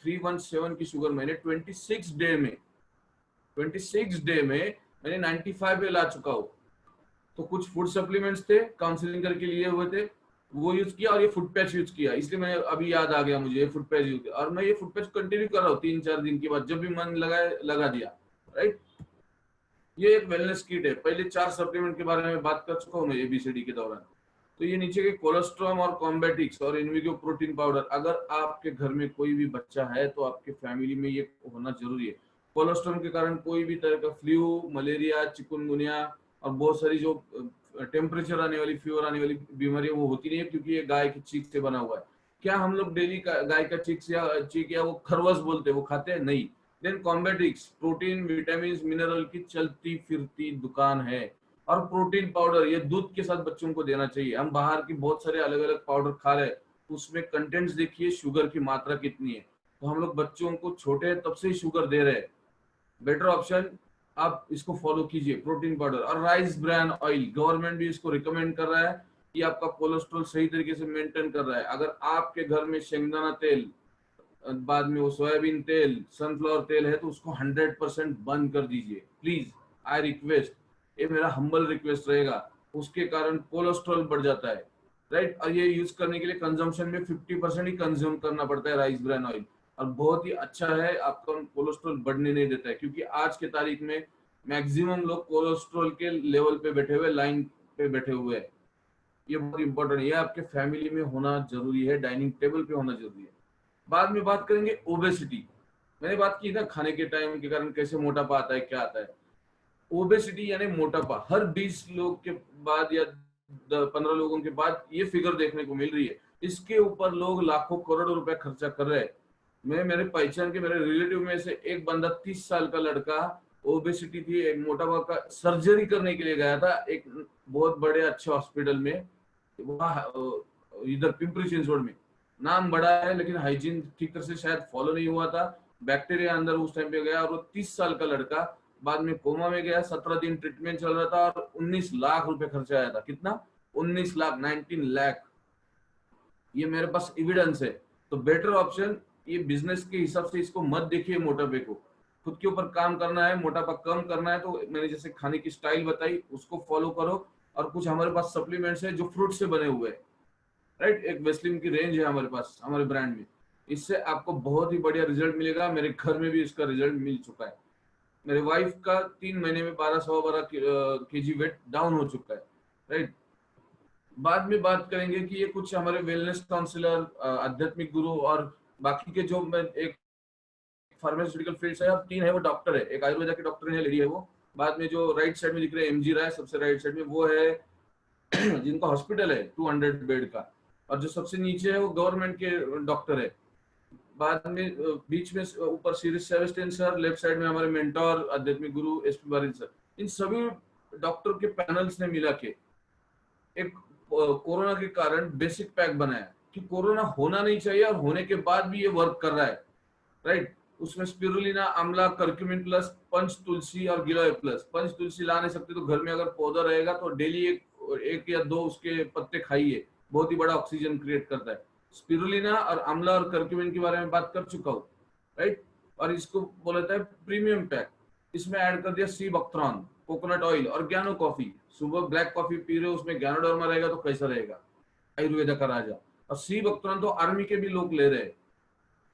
317 की शुगर मैंने 26 डे में मैंने 95 पे ला चुका हूँ। तो कुछ फूड सप्लीमेंट्स थे, काउंसलिंग करके लिए हुए थे, वो यूज किया, और ये फुट पैच यूज किया, इसलिए मैं अभी याद आ गया मुझे ये फुट पैच यूज किया, और मैं ये फुट पैच कंटिन्यू कर रहा हूँ 3-4 दिन के बाद, जब भी मन लगाए लगा दिया, राइट। ये एक वेलनेस किट है। पहले 4 सप्लीमेंट के बारे में बात कर चुका हूँ मैं एबीसीडी के दौरान। तो ये नीचे के कोलेस्ट्रॉम और कॉम्बेटिक्स और इनविगो प्रोटीन पाउडर, अगर आपके घर में कोई भी बच्चा है तो आपके फैमिली में ये होना जरूरी है। कोलेस्ट्रॉम के कारण कोई भी तरह का फ्लू, मलेरिया, चिकुनगुनिया और बहुत सारी जो टेम्परेचर आने वाली, फीवर आने वाली बीमारियां वो होती नहीं है, क्योंकि ये गाय की चीक से बना हुआ है। क्या हम लोग डेली गाय का चीक या वो खरवस बोलते हैं वो खाते हैं? नहीं। देन कॉम्बेटिक्स, प्रोटीन, विटामिन, मिनरल की चलती फिरती दुकान है। और प्रोटीन पाउडर, ये दूध के साथ बच्चों को देना चाहिए। हम बाहर की बहुत सारे अलग अलग पाउडर खा रहे हैं, उसमें कंटेंट्स देखिए, शुगर की मात्रा कितनी है। तो हम लोग बच्चों को छोटे हैं तब से ही शुगर दे रहे हैं। बेटर ऑप्शन आप इसको फॉलो कीजिए, प्रोटीन पाउडर और राइस ब्रान ऑयल। गवर्नमेंट भी इसको रिकमेंड कर रहा है कि आपका कोलेस्ट्रॉल सही तरीके से मेंटेन कर रहा है। अगर आपके घर में शेंगदाना तेल, बाद में वो सोयाबीन तेल, सनफ्लावर तेल है, तो उसको 100% बंद कर दीजिए प्लीज, आई रिक्वेस्ट। ये मेरा हम्बल रिक्वेस्ट रहेगा। उसके कारण कोलेस्ट्रॉल बढ़ जाता है, राइट। और ये यूज करने के लिए कंजम्पशन में 50% ही कंज्यूम करना पड़ता है राइस ब्रान ऑयल। और बहुत ही अच्छा है, आपका कोलेस्ट्रॉल बढ़ने नहीं देता है, क्योंकि आज के तारीख में मैक्सिमम लोग कोलेस्ट्रॉल के लेवल पे बैठे हुए, लाइन पे बैठे हुए हैं। ये बहुत इंपॉर्टेंट है, ये आपके फैमिली में होना जरूरी है, डाइनिंग टेबल पे होना जरूरी है। बाद में बात करेंगे ओबेसिटी। मैंने बात की ना खाने के टाइम के कारण कैसे मोटापा आता है, क्या आता है। ओबेसिटी यानी मोटापा हर 20 लोग के बाद या 15 लोगों के बाद ये फिगर देखने को मिल रही है। इसके ऊपर लोग लाखों करोड़ों रुपए खर्चा कर रहे हैं। मैं मेरे पहचान के मेरे रिलेटिव में से एक बंदा 30 साल का लड़का, ओबेसिटी थी, एक मोटापा का सर्जरी करने के लिए गया था एक बहुत बड़े अच्छे हॉस्पिटल में, वहाँ इधर पिंपरी चिंचवड में। नाम बड़ा है लेकिन हाइजीन ठीक तरह से शायद फॉलो नहीं हुआ था, बैक्टीरिया अंदर उस टाइम पे गया, और वो 30 साल का लड़का बाद में कोमा में गया। 17 दिन ट्रीटमेंट चल रहा था और 19 लाख रुपए खर्चा आया था। कितना? 19 लाख, 19 लाख। ये मेरे पास एविडेंस है। तो बेटर ऑप्शन, ये बिजनेस के हिसाब से इसको मत देखिए मोटापे को। खुद के ऊपर काम करना है, मोटापा कम करना है, तो मैंने जैसे खाने की स्टाइल बताई उसको फॉलो करो। और कुछ हमारे पास सप्लीमेंट्स है जो फ्रूट से बने हुए हैं, राइट। एक वेस्लिन की रेंज है हमारे पास, हमारे ब्रांड में। इससे आपको बहुत ही बढ़िया रिजल्ट मिलेगा। मेरे घर में भी इसका रिजल्ट मिल चुका है। मेरे वाइफ का 3 महीने में 12 केजी वेट डाउन हो चुका है, राइट। बाद में बात करेंगे कि ये कुछ हमारे वेलनेस काउंसलर, आध्यात्मिक गुरु और बाकी के जो, मैं एक फार्मास्यूटिकल फील्ड से, अब 3 है, वो डॉक्टर है। एक आयुर्वेदा के डॉक्टर है, लेडी है वो। बाद में जो राइट साइड में दिख रहे हैं एमजी राय, सबसे राइट साइड में, वो है जिनका हॉस्पिटल है 200 बेड का। और जो सबसे नीचे है वो गवर्नमेंट के डॉक्टर है। बाद में बीच में ऊपर series Sebastian sir, left side में हमारे मेंटोर आध्यात्मिक गुरु एसपी बारिन सर। इन सभी डॉक्टर के पैनल्स ने मिला के एक कोरोना के कारण बेसिक पैक बनाया कि कोरोना होना नहीं चाहिए, और होने के बाद भी ये वर्क कर रहा है, राइट। उसमें स्पिरुलिना, आंवला, कर्क्यूमिन प्लस, पंच तुलसी और गिलोय प्लस। पंच तुलसी ला नहीं सकते तो घर में अगर पौधा रहेगा तो डेली एक या 2 उसके पत्ते खाइए, बहुत ही बड़ा ऑक्सीजन क्रिएट करता है। स्पिरुलिना और आंवला और कर्क्यूमिन के बारे में बात कर चुका हूँ, राइट। और इसको बोला जाता है प्रीमियम पैक। इसमें ऐड कर दिया सी बक्थरॉन, कोकोनट ऑयल और ज्ञानो कॉफी। सुबह ब्लैक कॉफी पी रहे हो, उसमें ज्ञानोडर्मा रहेगा तो कैसा रहेगा, आयुर्वेदा का राजा। और सी बक्थरॉन तो आर्मी के भी लोग ले रहे हैं।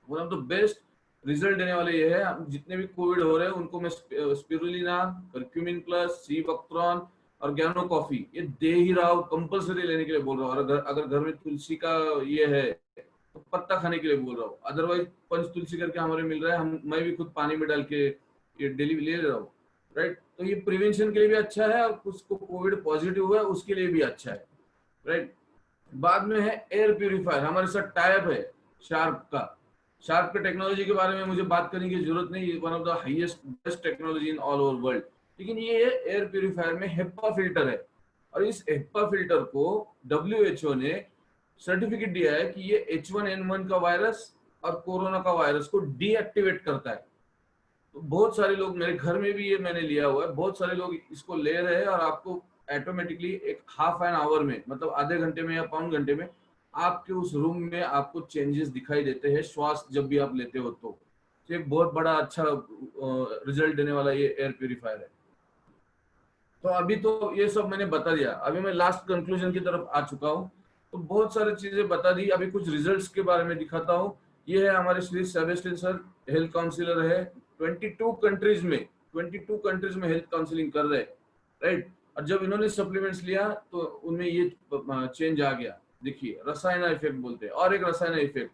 One of the best result देने वाले ये है। जितने भी कोविड हो रहे हैं उनको मैं स्पिरुलिना, कर्क्यूमिन प्लस, सी बक्थरॉन और ज्ञानो कॉफी ये दे ही रहा हूँ, कंपल्सरी लेने के लिए बोल रहा हूँ। और अगर घर में तुलसी का ये है तो पत्ता खाने के लिए बोल रहा हूँ। अदरवाइज पंच तुलसी करके हमारे मिल रहा है, मैं भी खुद पानी में डाल के ये डेली ले रहा हूँ, राइट। तो ये प्रिवेंशन के लिए भी अच्छा है, और उसको कोविड पॉजिटिव हुआ है उसके लिए भी अच्छा है, राइट। बाद में है एयर प्यूरिफायर, हमारे साथ टाइप है शार्प का। शार्प के टेक्नोलॉजी के बारे में मुझे बात करने की जरूरत नहीं, one of the highest best technology in all over world. लेकिन ये एयर प्यूरिफायर में हेप्पा फिल्टर है, और इस हेप्पा फिल्टर को WHO ने सर्टिफिकेट दिया है कि ये H1N1 का वायरस और कोरोना का वायरस को डीएक्टिवेट करता है। तो बहुत सारे लोग, मेरे घर में भी ये मैंने लिया हुआ है, बहुत सारे लोग इसको ले रहे हैं, और आपको ऑटोमेटिकली एक हाफ एन आवर में, मतलब आधे घंटे में या पौन घंटे में, आपके उस रूम में आपको चेंजेस दिखाई देते हैं, श्वास जब भी आप लेते हो तो। एक बहुत बड़ा अच्छा रिजल्ट देने वाला ये एयर प्यूरिफायर है। तो अभी तो ये सब मैंने बता दिया, अभी मैं लास्ट कंक्लूजन की तरफ आ चुका हूँ। तो बहुत सारी चीजें बता दी, अभी कुछ रिजल्ट्स के बारे में दिखाता हूँ। ये है हमारे Shri Sebastian sir, health counsellor है। 22 कंट्रीज में, 22 कंट्रीज में हेल्थ काउंसलिंग कर रहे हैं, राइट। और जब इन्होंने सप्लीमेंट्स लिया तो उनमें ये चेंज आ गया। देखिए रसायन इफेक्ट बोलते हैं, और एक रसायन इफेक्ट।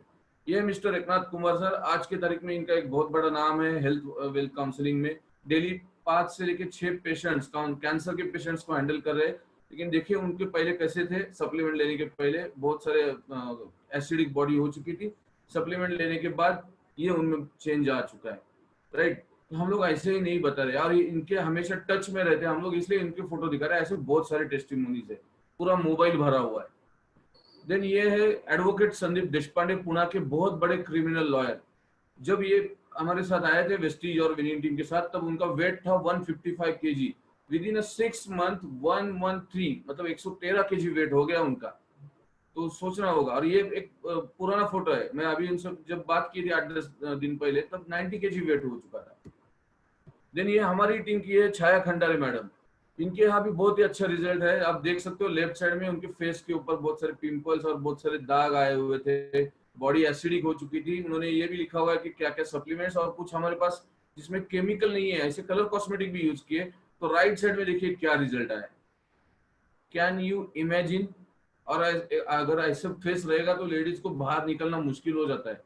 ये मिस्टर एकनाथ कुमार सर, आज की तारीख में इनका एक बहुत बड़ा नाम है हेल्थ वेल्थ काउंसलिंग में। डेली 5 से लेके 6 पेशेंट्स, कैंसर के पेशेंट्स को हैंडल कर रहे हैं। लेकिन देखिए उनके पहले कैसे थे, सप्लीमेंट लेने के पहले बहुत सारे एसिडिक बॉडी हो चुकी थी, सप्लीमेंट लेने के बाद ये उनमें चेंज आ चुका है, राइट। तो हम लोग ऐसे ही नहीं बता रहे, और इनके हमेशा टच में रहते हैं हम लोग, इसलिए इनके फोटो दिखा रहे हैं। ऐसे बहुत सारे टेस्टिमोनीज है, पूरा मोबाइल भरा हुआ है। देन ये है एडवोकेट संदीप देशपांडे, पुणे के बहुत बड़े क्रिमिनल लॉयर। जब ये हमारे साथ आए थे वेस्टीज और विनिंग टीम के साथ, तब उनका वेट था 155 केजी। विद इन 6 मंथ 113, मतलब 113 केजी वेट हो गया उनका। तो सोचना होगा। और ये एक पुराना फोटो है, मैं अभी उनसे जब बात की थी 8-10 दिन पहले, तब 90 केजी वेट हो चुका था। देन ये हमारी टीम की है छाया खंडारे मैडम। इनके यहाँ भी बहुत ही अच्छा रिजल्ट है। आप देख सकते हो लेफ्ट साइड में उनके फेस के ऊपर बहुत सारे पिंपल्स और बहुत सारे दाग आए हुए थे, बॉडी एसिडिक हो चुकी थी। उन्होंने ये भी लिखा हुआ है कि क्या क्या सप्लीमेंट्स और कुछ हमारे पास जिसमें केमिकल नहीं है, ऐसे कलर कॉस्मेटिक भी यूज किए। तो राइट साइड में देखिए क्या रिजल्ट आया, कैन यू इमेजिन। और अगर ऐसे फेस रहेगा तो लेडीज को बाहर निकलना मुश्किल हो जाता है,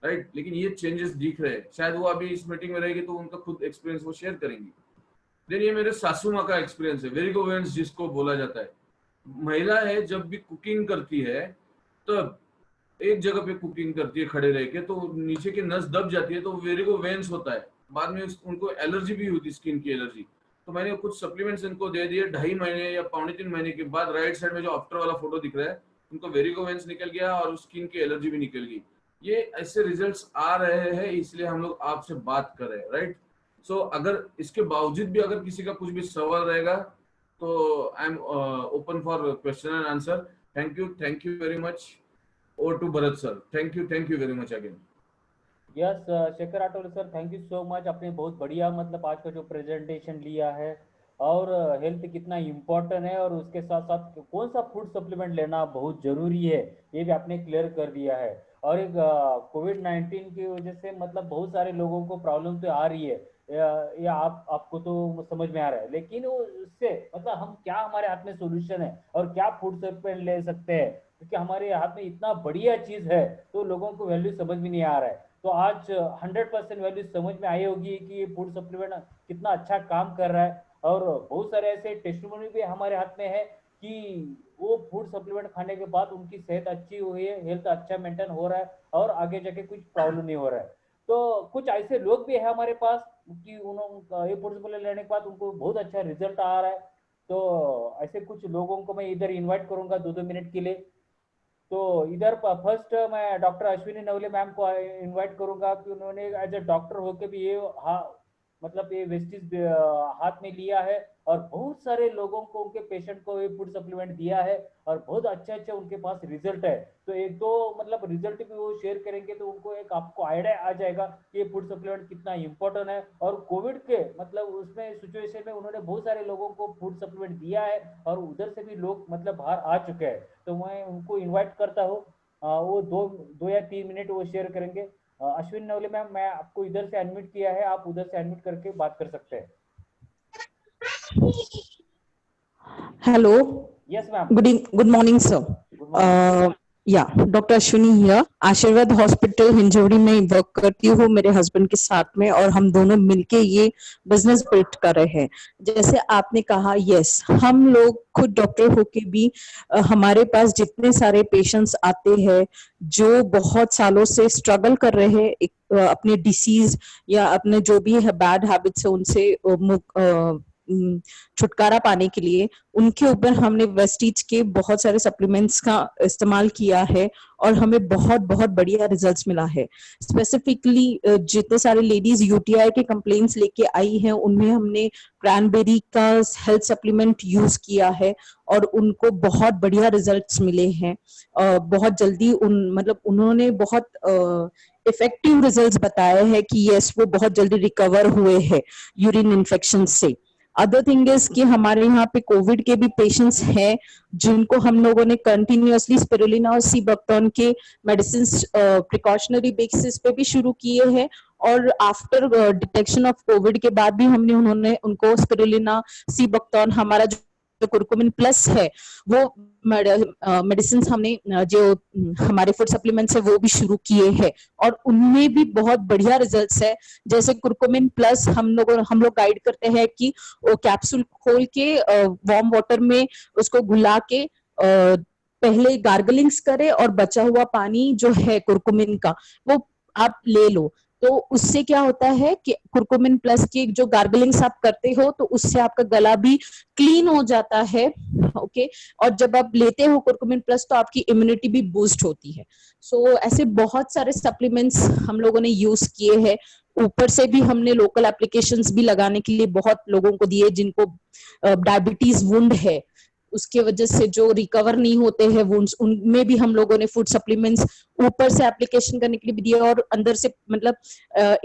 राइट। लेकिन ये चेंजेस दिख रहे हैं। शायद वो अभी इस मीटिंग में रहेगी तो उनका खुद एक्सपीरियंस वो शेयर करेंगी। देन ये मेरे सासू माँ का एक्सपीरियंस है, वेरिको वेन्स जिसको बोला जाता है। महिला है जब भी कुकिंग करती है, तब एक जगह पे कुकिंग करती है खड़े रह के, तो नीचे की नस दब जाती है, तो वेरिको वेन्स होता है। बाद में उनको एलर्जी भी हुई थी, स्किन की एलर्जी। तो मैंने कुछ सप्लीमेंट्स इनको दे दिए। 2.5 महीने या 2.25 महीने के बाद राइट साइड में जो आफ्टर वाला फोटो दिख रहा है, उनको वेरिको वेन्स निकल गया और स्किन की एलर्जी भी निकल गई। ये ऐसे रिजल्ट्स आ रहे हैं, इसलिए हम लोग आपसे बात कर रहे हैं, राइट। सो अगर इसके बावजूद भी अगर किसी का कुछ भी सवाल रहेगा तो I am open for question and answer. Thank you very much. Over to Bharat sir. Thank you very much again. Yes Shekhar Athawale sir, thank you so much. आपने बहुत बढ़िया मतलब आज का जो प्रेजेंटेशन लिया है, और हेल्थ कितना इम्पोर्टेंट है और उसके साथ साथ कौन सा फूड सप्लीमेंट लेना बहुत ज़रूरी है, ये भी आपने क्लियर कर दिया है। और एक कोविड-19 की वजह से मतलब बहुत सारे लोगों को प्रॉब्लम तो आ रही है, या आपको तो समझ में आ रहा है, लेकिन वो उससे मतलब हम क्या, हमारे हाथ में सोल्यूशन है और क्या फूड सप्लीमेंट ले सकते हैं, क्योंकि हमारे हाथ में इतना बढ़िया चीज़ है तो लोगों को वैल्यू समझ में नहीं आ रहा है। तो आज 100% वैल्यू समझ में आई होगी कि ये फूड सप्लीमेंट कितना अच्छा काम कर रहा है। और बहुत सारे ऐसे टेस्टिमोनी भी हमारे हाथ में है कि वो फूड सप्लीमेंट खाने के बाद उनकी सेहत अच्छी हुई है, हेल्थ अच्छा मेंटेन हो रहा है और आगे जाके कुछ प्रॉब्लम नहीं हो रहा है। तो कुछ ऐसे लोग भी है हमारे पास कि उन्होंने ये फूड सप्लीमेंट लेने के बाद उनको बहुत अच्छा रिजल्ट आ रहा है। तो ऐसे कुछ लोगों को मैं इधर इन्वाइट करूंगा 2-2 मिनट के लिए। तो इधर फर्स्ट मैं डॉक्टर अश्विनी नवले मैम को इनवाइट करूंगा कि उन्होंने एज अ डॉक्टर होके भी ये मतलब ये वेस्टिज हाथ में लिया है और बहुत सारे लोगों को, उनके पेशेंट को ये फूड सप्लीमेंट दिया है और बहुत अच्छे अच्छे उनके पास रिजल्ट है। तो एक दो मतलब रिजल्ट भी वो शेयर करेंगे तो उनको एक आपको आइडिया आ जाएगा कि ये फूड सप्लीमेंट कितना इंपॉर्टेंट है। और कोविड के मतलब उसमें सिचुएशन में उन्होंने बहुत सारे लोगों को फूड सप्लीमेंट दिया है और उधर से भी लोग मतलब बाहर आ चुके हैं। तो मैं उनको इनवाइट करता हूँ, वो दो दो या 3 मिनट वो शेयर करेंगे। अश्विन नवले मैम, मैं आपको इधर से अनम्यूट किया है, आप उधर से अनम्यूट करके बात कर सकते हैं। Hello. Yes ma'am. Good morning, sir. Good morning. Yeah, Dr. Ashwini here. आशीर्वाद हॉस्पिटल हिंजवड़ी में वर्क करती हूँ मेरे हस्बैंड के साथ में, और हम दोनों मिलके ये बिजनेस बिल्ड कर रहे हैं। जैसे आपने कहा, यस, हम लोग खुद डॉक्टर होके भी हमारे पास जितने सारे पेशेंट्स आते हैं जो बहुत सालों से स्ट्रगल कर रहे हैं अपने डिसीज या अपने जो भी है बैड हैबिट्स है उनसे छुटकारा पाने के लिए, उनके ऊपर हमने वेस्टीज के बहुत सारे सप्लीमेंट्स का इस्तेमाल किया है और हमें बहुत बहुत बढ़िया रिजल्ट्स मिला है। स्पेसिफिकली जितने सारे लेडीज यूटीआई के कंप्लेंट्स लेके आई हैं उनमें हमने क्रैनबेरी का हेल्थ सप्लीमेंट यूज किया है और उनको बहुत बढ़िया रिजल्ट्स मिले हैं। बहुत जल्दी उन्होंने बहुत इफेक्टिव रिजल्ट्स बताए हैं कि यस, वो बहुत जल्दी रिकवर हुए हैं यूरिन इन्फेक्शन से। अदर थिंग इज कि हमारे यहाँ पे कोविड के भी पेशेंट्स हैं जिनको हम लोगों ने कंटिन्यूअसली स्पिरुलिना और सीबैक्टोन के मेडिसिन प्रिकॉशनरी बेसिस पे भी शुरू किए हैं, और आफ्टर डिटेक्शन ऑफ कोविड के बाद भी उन्होंने उनको स्पिरुलिना सीबैक्टोन, हमारा जो कुरकुमिन प्लस है, वो मेडिसिन हमने जो हमारे फूड सप्लीमेंट्स है वो भी शुरू किए हैं और उनमें भी बहुत बढ़िया रिजल्ट्स है। जैसे कुरकुमिन प्लस हम लोग गाइड करते हैं कि वो कैप्सूल खोल के वार्म वाटर में उसको घुला के पहले गार्गलिंग्स करे और बचा हुआ पानी जो है कुरकुमिन का वो आप ले लो। तो उससे क्या होता है कि कुरकुमिन प्लस की जो गार्गलिंग्स आप करते हो तो उससे आपका गला भी क्लीन हो जाता है। ओके, और जब आप लेते हो कुरकुमिन प्लस तो आपकी इम्यूनिटी भी बूस्ट होती है। सो ऐसे बहुत सारे सप्लीमेंट्स हम लोगों ने यूज किए हैं। ऊपर से भी हमने लोकल एप्लीकेशंस भी लगाने के लिए बहुत लोगों को दिए जिनको डायबिटीज वुंड है, उसके वजह से जो रिकवर नहीं होते हैं वुंड्स, उनमें भी हम लोगों ने फूड सप्लीमेंट्स ऊपर से एप्लीकेशन करने के लिए भी दिया और अंदर से मतलब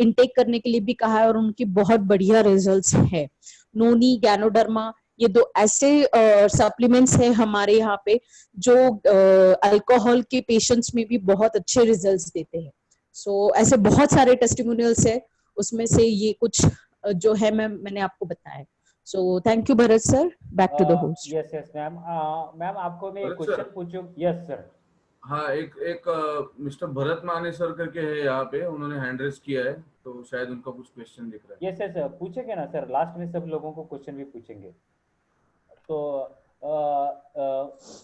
इनटेक करने के लिए भी कहा है, और उनकी बहुत बढ़िया रिजल्ट्स है। नोनी, गैनोडर्मा, ये दो ऐसे सप्लीमेंट्स है हमारे यहाँ पे जो अल्कोहल के पेशेंट्स में भी बहुत अच्छे रिजल्ट्स देते हैं। सो ऐसे बहुत सारे टेस्टिमोनियल्स है, उसमें से ये कुछ जो है मैंने आपको बताया। So thank you Bharat sir, back to the host. Yes yes ma'am. Ma'am आपको मैं एक भरत क्वेश्चन सर, पूछूं? Yes sir. हाँ, एक एक मिस्टर भरत माने सर करके है यहाँ पे, उन्होंने हैंड रेस किया है, तो शायद उनका कुछ क्वेश्चन दिख रहा है। यस यस पूछेंगे ना सर, लास्ट में सब लोगों को क्वेश्चन भी पूछेंगे। तो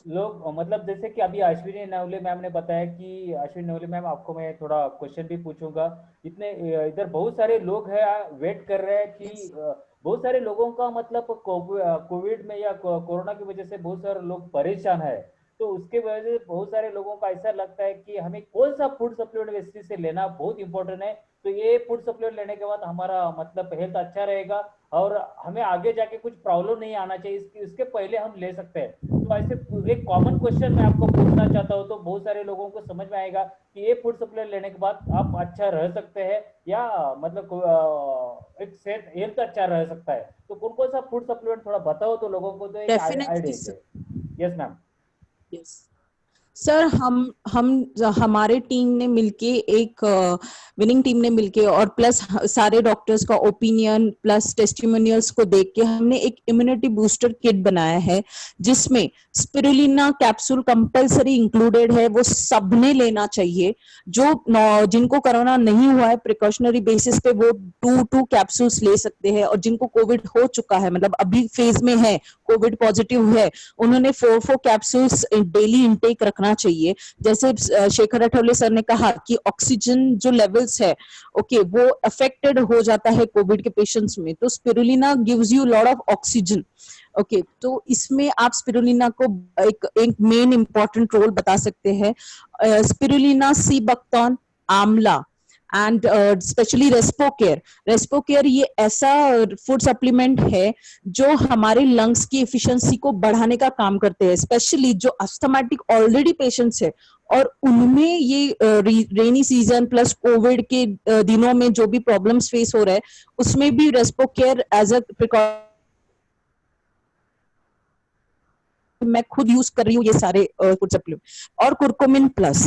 लोग मतलब जैसे कि अभी अश्विनी नवले मैम ने बताया कि अश्विनी नवले मैम आपको मैं थोड़ा क्वेश्चन भी पूछूंगा। इतने इधर बहुत सारे लोग हैं वेट कर रहे हैं कि बहुत सारे लोगों का मतलब कोविड में या कोरोना की वजह से बहुत सारे लोग परेशान है। तो उसके वजह से बहुत सारे लोगों का ऐसा लगता है कि हमें कौन सा फूड सप्लीमेंट वेस्टी से लेना बहुत इंपॉर्टेंट है। तो ये फूड सप्लीमेंट लेने के बाद हमारा मतलब हेल्थ अच्छा रहेगा और हमें आगे जाके कुछ प्रॉब्लम नहीं आना चाहिए, इसके पहले हम ले सकते हैं। तो ऐसे एक कॉमन क्वेश्चन मैं आपको पूछना चाहता हूँ, तो बहुत सारे लोगों को समझ में आएगा कि ये फूड सप्लीमेंट लेने के बाद आप अच्छा रह सकते हैं या मतलब एक सेहत हेल्थ अच्छा रह सकता है। तो कौन कौन सा फूड सप्लीमेंट थोड़ा बताओ तो लोगों को तो एक डेफिनेटली आइडिया सर। है। Yes ma'am. यस सर, हम हमारे टीम ने मिलके एक विनिंग टीम ने मिलके और प्लस सारे डॉक्टर्स का ओपिनियन प्लस टेस्टिमोनियल्स को देख के हमने एक इम्यूनिटी बूस्टर किट बनाया है जिसमें स्पिरुलिना कैप्सूल कंपलसरी इंक्लूडेड है, वो सबने लेना चाहिए। जो जिनको कोरोना नहीं हुआ है प्रिकॉशनरी बेसिस पे वो 2 कैप्सूल्स ले सकते हैं, और जिनको कोविड हो चुका है मतलब अभी फेज में है, कोविड पॉजिटिव है, उन्होंने 4 कैप्सूल्स डेली इनटेक रखना चाहिए। जैसे शेखर आठवले सर ने कहा कि ऑक्सीजन जो लेवल्स है ओके वो अफेक्टेड हो जाता है कोविड के पेशेंट्स में, तो spirulina gives you lot of oxygen. Okay, तो इसमें आप स्पिरुलिना को एक मेन इंपॉर्टेंट रोल बता सकते हैं। स्पिरुलिना, सी बक्तौन, आंवला एंड स्पेशली रेस्पोकेयर ये ऐसा फूड सप्लीमेंट है जो हमारे लंग्स की एफिशिएंसी को बढ़ाने का काम करते हैं, स्पेशली जो अस्थमैटिक ऑलरेडी पेशेंट्स है और उनमें ये रेनी सीजन प्लस कोविड के दिनों में जो भी प्रॉब्लम्स फेस हो रहे हैं उसमें भी रेस्पोकेयर एज अ प्रिकॉशन मैं खुद यूज कर रही हूँ ये सारे फूड सप्लीमेंट। और कुरकुमिन प्लस,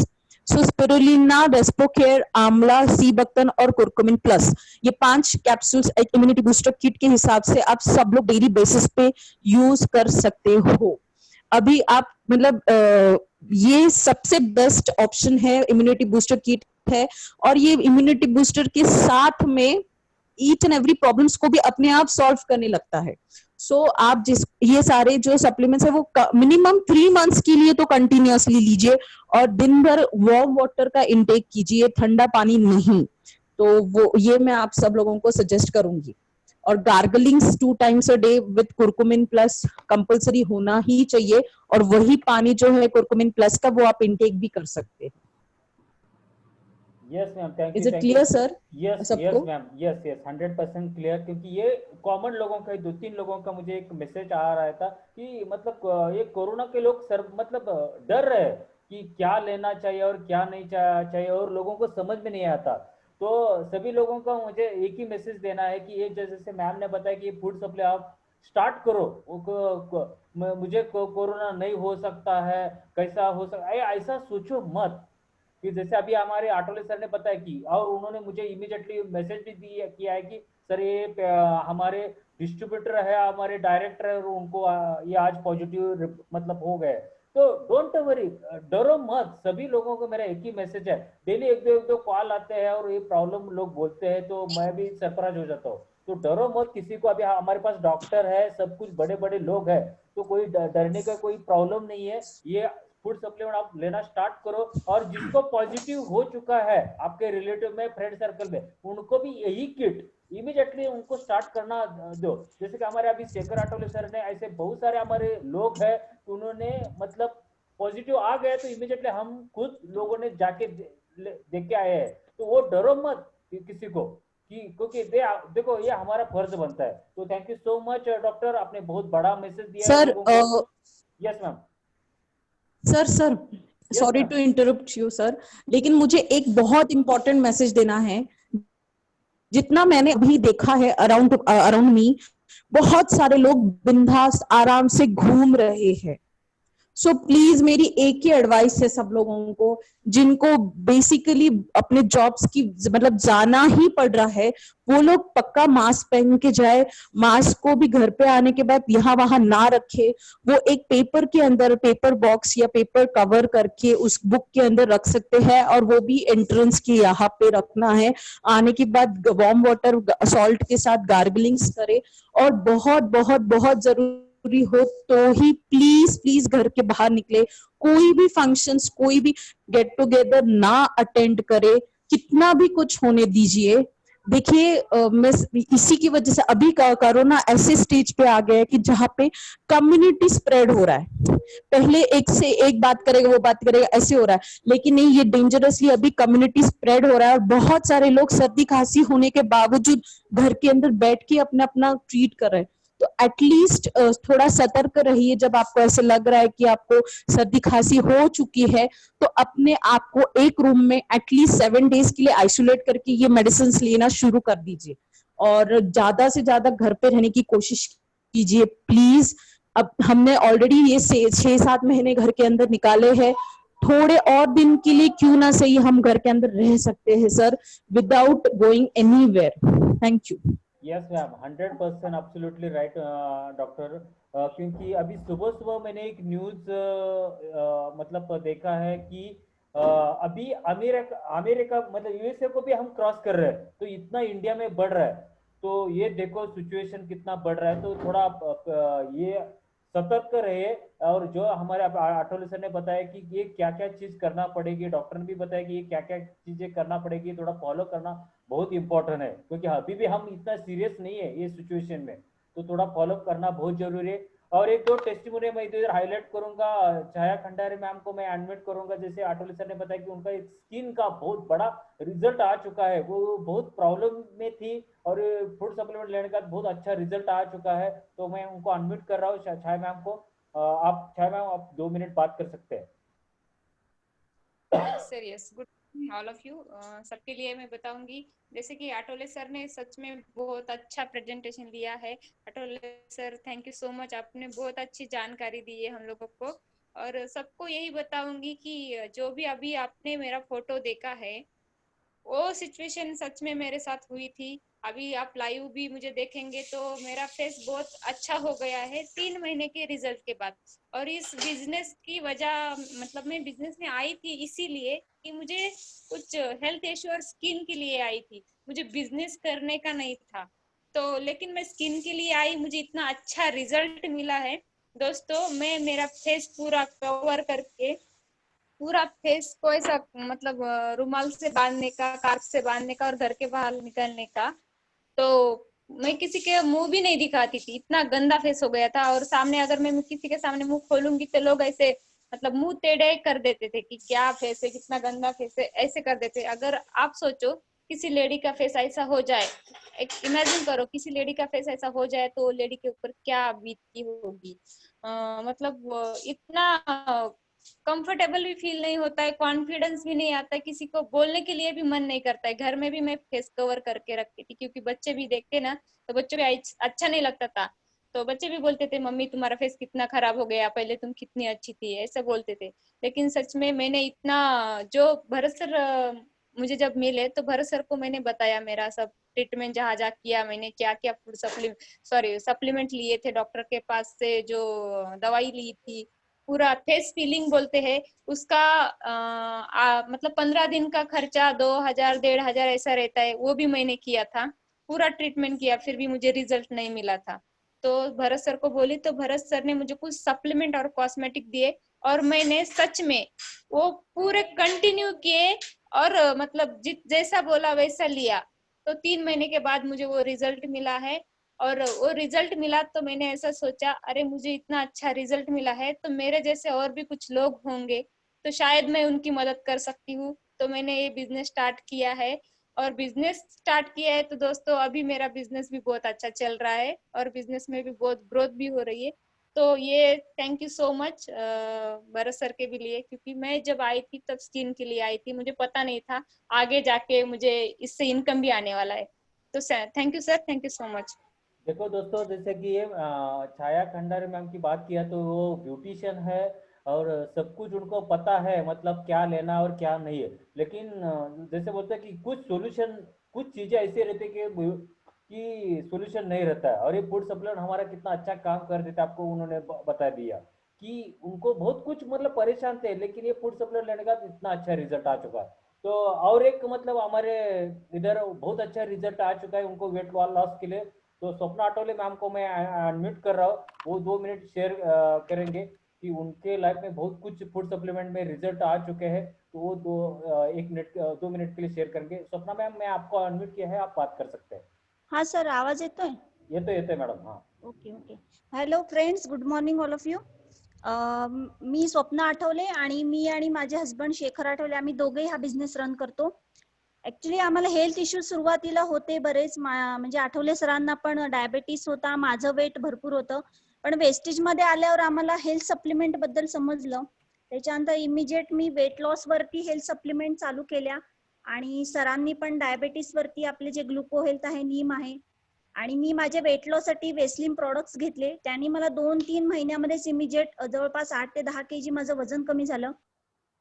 सो स्पिरुलिना, रेस्पोकेयर, आंवला, सी बक्तन और कुरकुमिन प्लस, ये 5 कैप्सूल्स एक इम्यूनिटी बूस्टर किट के हिसाब से आप सब लोग डेली बेसिस पे यूज कर सकते हो। अभी आप मतलब ये सबसे बेस्ट ऑप्शन है, इम्यूनिटी बूस्टर किट है, और ये इम्यूनिटी बूस्टर के साथ में ईच एंड एवरी प्रॉब्लम्स को भी अपने आप सॉल्व करने लगता है। सो आप जिस ये सारे जो सप्लीमेंट्स है वो मिनिमम 3 मंथ्स के लिए तो कंटिन्यूअसली लीजिए, और दिन भर वार्म वाटर का इंटेक कीजिए, ठंडा पानी नहीं। तो वो ये मैं आप सब लोगों को सजेस्ट करूंगी। और गार्गलिंग्स 2 times a day with curcumin plus compulsory होना ही चाहिए, और वही पानी जो है कुरकुमिन प्लस का वो आप इंटेक भी कर सकते हैं। Yes ma'am, thank is you it thank you. Clear sir yes yes सबको? Ma'am, yes yes 100% clear. क्योंकि ये कॉमन लोगों का 2-3 लोगों का मुझे एक मैसेज आ रहा था कि मतलब ये कोरोना के लोग सर मतलब डर रहे हैं कि क्या लेना चाहिए और क्या नहीं चाहिए, और लोगों को समझ में नहीं आता। तो सभी लोगों का मुझे एक ही मैसेज देना है कि ये जैसे मैम ने बताया कि फूड सप्लाई आप स्टार्ट करो। मुझे कोरोना नहीं हो सकता है, कैसा हो सकता है, ऐसा सोचो मत। कि जैसे अभी हमारे आठवले सर ने बताया कि, और उन्होंने मुझे इमीडिएटली मैसेज भी किया है कि सर ये हमारे डिस्ट्रीब्यूटर है, हमारे डायरेक्टर है, और उनको ये आज पॉजिटिव मतलब हो गए। तो डोंट वरी, डरो मत। सभी लोगों को मेरा एक ही मैसेज है, डेली एक दो कॉल आते हैं और ये प्रॉब्लम लोग बोलते हैं तो मैं भी सरप्राइज हो जाता हूँ। तो डरो मत किसी को। अभी हमारे पास डॉक्टर है, सब कुछ बड़े बड़े लोग हैं, तो कोई डरने का कोई प्रॉब्लम नहीं है। ये फूड सप्लीमेंट आप लेना स्टार्ट करो, और जिसको पॉजिटिव हो चुका है आपके रिलेटिव में, फ्रेंड सर्कल में, उनको भी यही किट इमीडिएटली उनको स्टार्ट करना दो। जैसे कि हमारे अभी शेखर आठवले सर ने, ऐसे बहुत सारे हमारे लोग हैं, उन्होंने मतलब पॉजिटिव आ गए तो इमीडिएटली हम खुद लोगों ने जाके देख के आए हैं। तो वो डरो मत किसी को, कि क्योंकि देखो ये हमारा फर्ज बनता है। तो thank you so much doctor, आपने बहुत बड़ा मैसेज दिया है सर लोगों को। Yes ma'am. Sir sir sorry to interrupt you sir, लेकिन मुझे एक बहुत इंपॉर्टेंट मैसेज देना है। जितना मैंने अभी देखा है अराउंड मी, बहुत सारे लोग बिंदास आराम से घूम रहे हैं। सो प्लीज मेरी एक ही एडवाइस है सब लोगों को, जिनको बेसिकली अपने जॉब्स की मतलब जाना ही पड़ रहा है, वो लोग पक्का मास्क पहन के जाए। मास्क को भी घर पे आने के बाद यहाँ वहां ना रखे, वो एक पेपर के अंदर, पेपर बॉक्स या पेपर कवर करके उस बुक के अंदर रख सकते हैं, और वो भी एंट्रेंस के यहाँ पे रखना है। आने के बाद वार्म वाटर सॉल्ट के साथ गार्गलिंग्स करे, और बहुत बहुत बहुत जरूरी हो तो ही प्लीज प्लीज घर के बाहर निकले। कोई भी फंक्शंस, कोई भी गेट टुगेदर ना अटेंड करे, कितना भी कुछ होने दीजिए। देखिए मैं इसी की वजह से अभी कोरोना ऐसे स्टेज पे आ गया है कि जहां पे कम्युनिटी स्प्रेड हो रहा है। पहले एक से एक बात करेगा, वो बात करेगा, ऐसे हो रहा है, लेकिन नहीं, ये डेंजरसली अभी कम्युनिटी स्प्रेड हो रहा है। और बहुत सारे लोग सर्दी खांसी होने के बावजूद घर के अंदर बैठ के अपना अपना ट्रीट कर रहे हैं। तो एटलीस्ट थोड़ा सतर्क रहिए। जब आपको ऐसे लग रहा है कि आपको सर्दी खांसी हो चुकी है, तो अपने आप को एक रूम में एटलीस्ट 7 डेज के लिए आइसोलेट करके ये मेडिसिन लेना शुरू कर दीजिए, और ज्यादा से ज्यादा घर पे रहने की कोशिश कीजिए प्लीज। अब हमने ऑलरेडी ये 6-7 महीने घर के अंदर निकाले हैं, थोड़े और दिन के लिए क्यों ना सही हम घर के अंदर रह सकते हैं sir, without going anywhere. Thank you. Yes ma'am, 100% absolutely right doctor. क्योंकि अभी सुबह सुबह मैंने एक न्यूज मतलब देखा है कि अभी अमेरिका मतलब यूएसए को भी हम क्रॉस कर रहे हैं, तो इतना इंडिया में बढ़ रहा है। तो ये देखो सिचुएशन कितना बढ़ रहा है, तो थोड़ा ये सतर्क रहे। और जो हमारे आठवले सर ने बताया कि ये क्या क्या चीज करना पड़ेगी, डॉक्टर ने भी बताया कि ये क्या क्या चीजें करना पड़ेगी, थोड़ा फॉलो करना बहुत इंपॉर्टेंट है, क्योंकि अभी भी हम इतना सीरियस नहीं है ये सिचुएशन में, तो थोड़ा फॉलो करना बहुत जरूरी है। और एक दो टेस्टिमोनी मैं इधर हाईलाइट करूंगा। छाया खंडारे मैम को मैं एडमिट करूंगा। जैसे आठवले सर ने बताया कि उनका एक स्किन का बहुत बड़ा रिजल्ट आ चुका है, वो बहुत प्रॉब्लम में थी और फूड सप्लीमेंट लेने का बहुत अच्छा रिजल्ट आ चुका है। तो मैं उनको अनम्यूट कर रहा हूँ छाया मैम को। आप छाया मैम, आप 2 मिनट बात कर सकते हैं। Sir yes, good all of you. सबके लिए मैं बताऊंगी, जैसे कि आटोले सर ने सच में बहुत अच्छा प्रेजेंटेशन लिया है। Athawale sir thank you so much, आपने बहुत अच्छी जानकारी दी है हम लोगों को। और सबको यही बताऊंगी कि जो भी अभी आपने मेरा फोटो देखा है, वो सिचुएशन सच में मेरे साथ हुई थी। अभी आप लाइव भी मुझे देखेंगे तो मेरा फेस बहुत अच्छा हो गया है 3 महीने के रिजल्ट के बाद। और इस बिजनेस की वजह, मतलब मैं बिजनेस में आई थी इसीलिए कि मुझे कुछ हेल्थ इश्यू और स्किन के लिए आई थी, मुझे बिजनेस करने का नहीं था। तो लेकिन मैं स्किन के लिए आई, मुझे इतना अच्छा रिजल्ट मिला है दोस्तों। मैं मेरा फेस पूरा कवर करके, पूरा फेस को ऐसा मतलब रुमाल से बांधने का, कार्प से बांधने का और घर के बाहर निकलने का, तो मैं किसी के मुंह भी नहीं दिखाती थी, इतना गंदा फेस हो गया था। और सामने अगर मैं किसी के सामने मुंह खोलूंगी तो लोग ऐसे मतलब मुंह टेढ़े कर देते थे कि क्या फेस है, कितना गंदा फेस है, ऐसे कर देते। अगर आप सोचो किसी लेडी का फेस ऐसा हो जाए, एक इमेजिन करो किसी लेडी का फेस ऐसा हो जाए तो लेडी के ऊपर क्या बीतती होगी। मतलब इतना कंफर्टेबल भी फील नहीं होता है, कॉन्फिडेंस भी नहीं आता है, किसी को बोलने के लिए भी मन नहीं करता है। घर में भी मैं फेस कवर करके रखती थी, क्योंकि बच्चे भी देखते ना, तो बच्चों भी अच्छा नहीं लगता था। तो बच्चे भी बोलते थे मम्मी तुम्हारा फेस कितना खराब हो गया, पहले तुम कितनी अच्छी थी, ऐसा बोलते थे। लेकिन सच में मैंने इतना, जो भरत सर मुझे जब मिले तो भरत सर को मैंने बताया मेरा सब ट्रीटमेंट जहाँ जहाँ किया, मैंने क्या क्या फूड सप्लीमेंट लिए थे डॉक्टर के पास से, जो दवाई ली थी, पूरा फेस फीलिंग बोलते हैं उसका मतलब 15 दिन का खर्चा 2000 1500 ऐसा रहता है, वो भी मैंने किया था, पूरा ट्रीटमेंट किया, फिर भी मुझे रिजल्ट नहीं मिला था। तो भरत सर को बोली तो भरत सर ने मुझे कुछ सप्लीमेंट और कॉस्मेटिक दिए और मैंने सच में वो पूरे कंटिन्यू किए और मतलब जैसा बोला वैसा लिया। तो 3 महीने के बाद मुझे वो रिजल्ट मिला है। और वो रिजल्ट मिला तो मैंने ऐसा सोचा, अरे मुझे इतना अच्छा रिजल्ट मिला है तो मेरे जैसे और भी कुछ लोग होंगे तो शायद मैं उनकी मदद कर सकती हूँ। तो मैंने ये बिजनेस स्टार्ट किया है। और बिजनेस स्टार्ट किया है तो दोस्तों अभी मेरा बिजनेस भी बहुत अच्छा चल रहा है और बिजनेस में भी बहुत ग्रोथ भी हो रही है। तो ये thank you so much Bharat sir के भी लिए, क्योंकि मैं जब आई थी तब स्किन के लिए आई थी, मुझे पता नहीं था आगे जाके मुझे इससे इनकम भी आने वाला है। तो thank you sir, thank you so much. देखो दोस्तों, जैसे कि ये छाया खंडारे मैम की बात किया तो वो ब्यूटिशियन है और सब कुछ उनको पता है, मतलब क्या लेना और क्या नहीं है। लेकिन जैसे बोलते हैं कि कुछ चीजें ऐसी रहती है कि सोल्यूशन नहीं रहता है, और ये फूड सप्लीमेंट हमारा कितना अच्छा काम कर देता है आपको उन्होंने बता दिया कि उनको बहुत कुछ मतलब परेशान थे, लेकिन ये फूड सप्लीमेंट लेने का इतना अच्छा रिजल्ट आ चुका है। तो और एक मतलब हमारे इधर बहुत अच्छा रिजल्ट आ चुका है उनको वेट लॉस के लिए। तो स्वप्ना आठवले मैम को मैं अनम्यूट कर रहा हूँ, वो 2 मिनट शेयर करेंगे कि उनके लाइफ में बहुत कुछ फूड सप्लीमेंट में रिजल्ट आ चुके हैं। तो वो 2 मिनट के लिए शेयर करेंगे। स्वप्ना मैम, मैं आपको अनम्यूट किया है, आप बात कर सकते हैं। हाँ सर, आवाज येतोय? येतोय मॅडम। हाँ okay okay. Hello friends, good morning all of you. मी स्वप्ना आठवले आणि मी आणि माझे हस्बंड शेखर आठवले, आम्ही दोघेही हा बिझनेस रन करतो. ऍक्च्युली आम्हाला हेल्थ इश्यू सुरुवातीला होते बरेच, म्हणजे आठवले सरांना पण डायबेटीस होता, माझं वेट भरपूर होतं. पण वेस्टेज मध्ये आल्यावर आम्हाला हेल्थ सप्लिमेंट बद्दल समजलं. त्याच्यानंतर इमिजिएट मी वेट लॉस वरती हेल्थ सप्लिमेंट चालू केल्या आणि सरांनी पण डायबेटीस वरती आपले जे ग्लुको हेल्थ आहे, नीम आहे, आणि मी माझ्या वेट लॉस साठी वेस्लिन प्रोडक्ट्स घेतले. त्यांनी मला 2-3 महिन्यामध्येच इमिजिएट जवळपास 8 ते 10 kg माझं वजन कमी झालं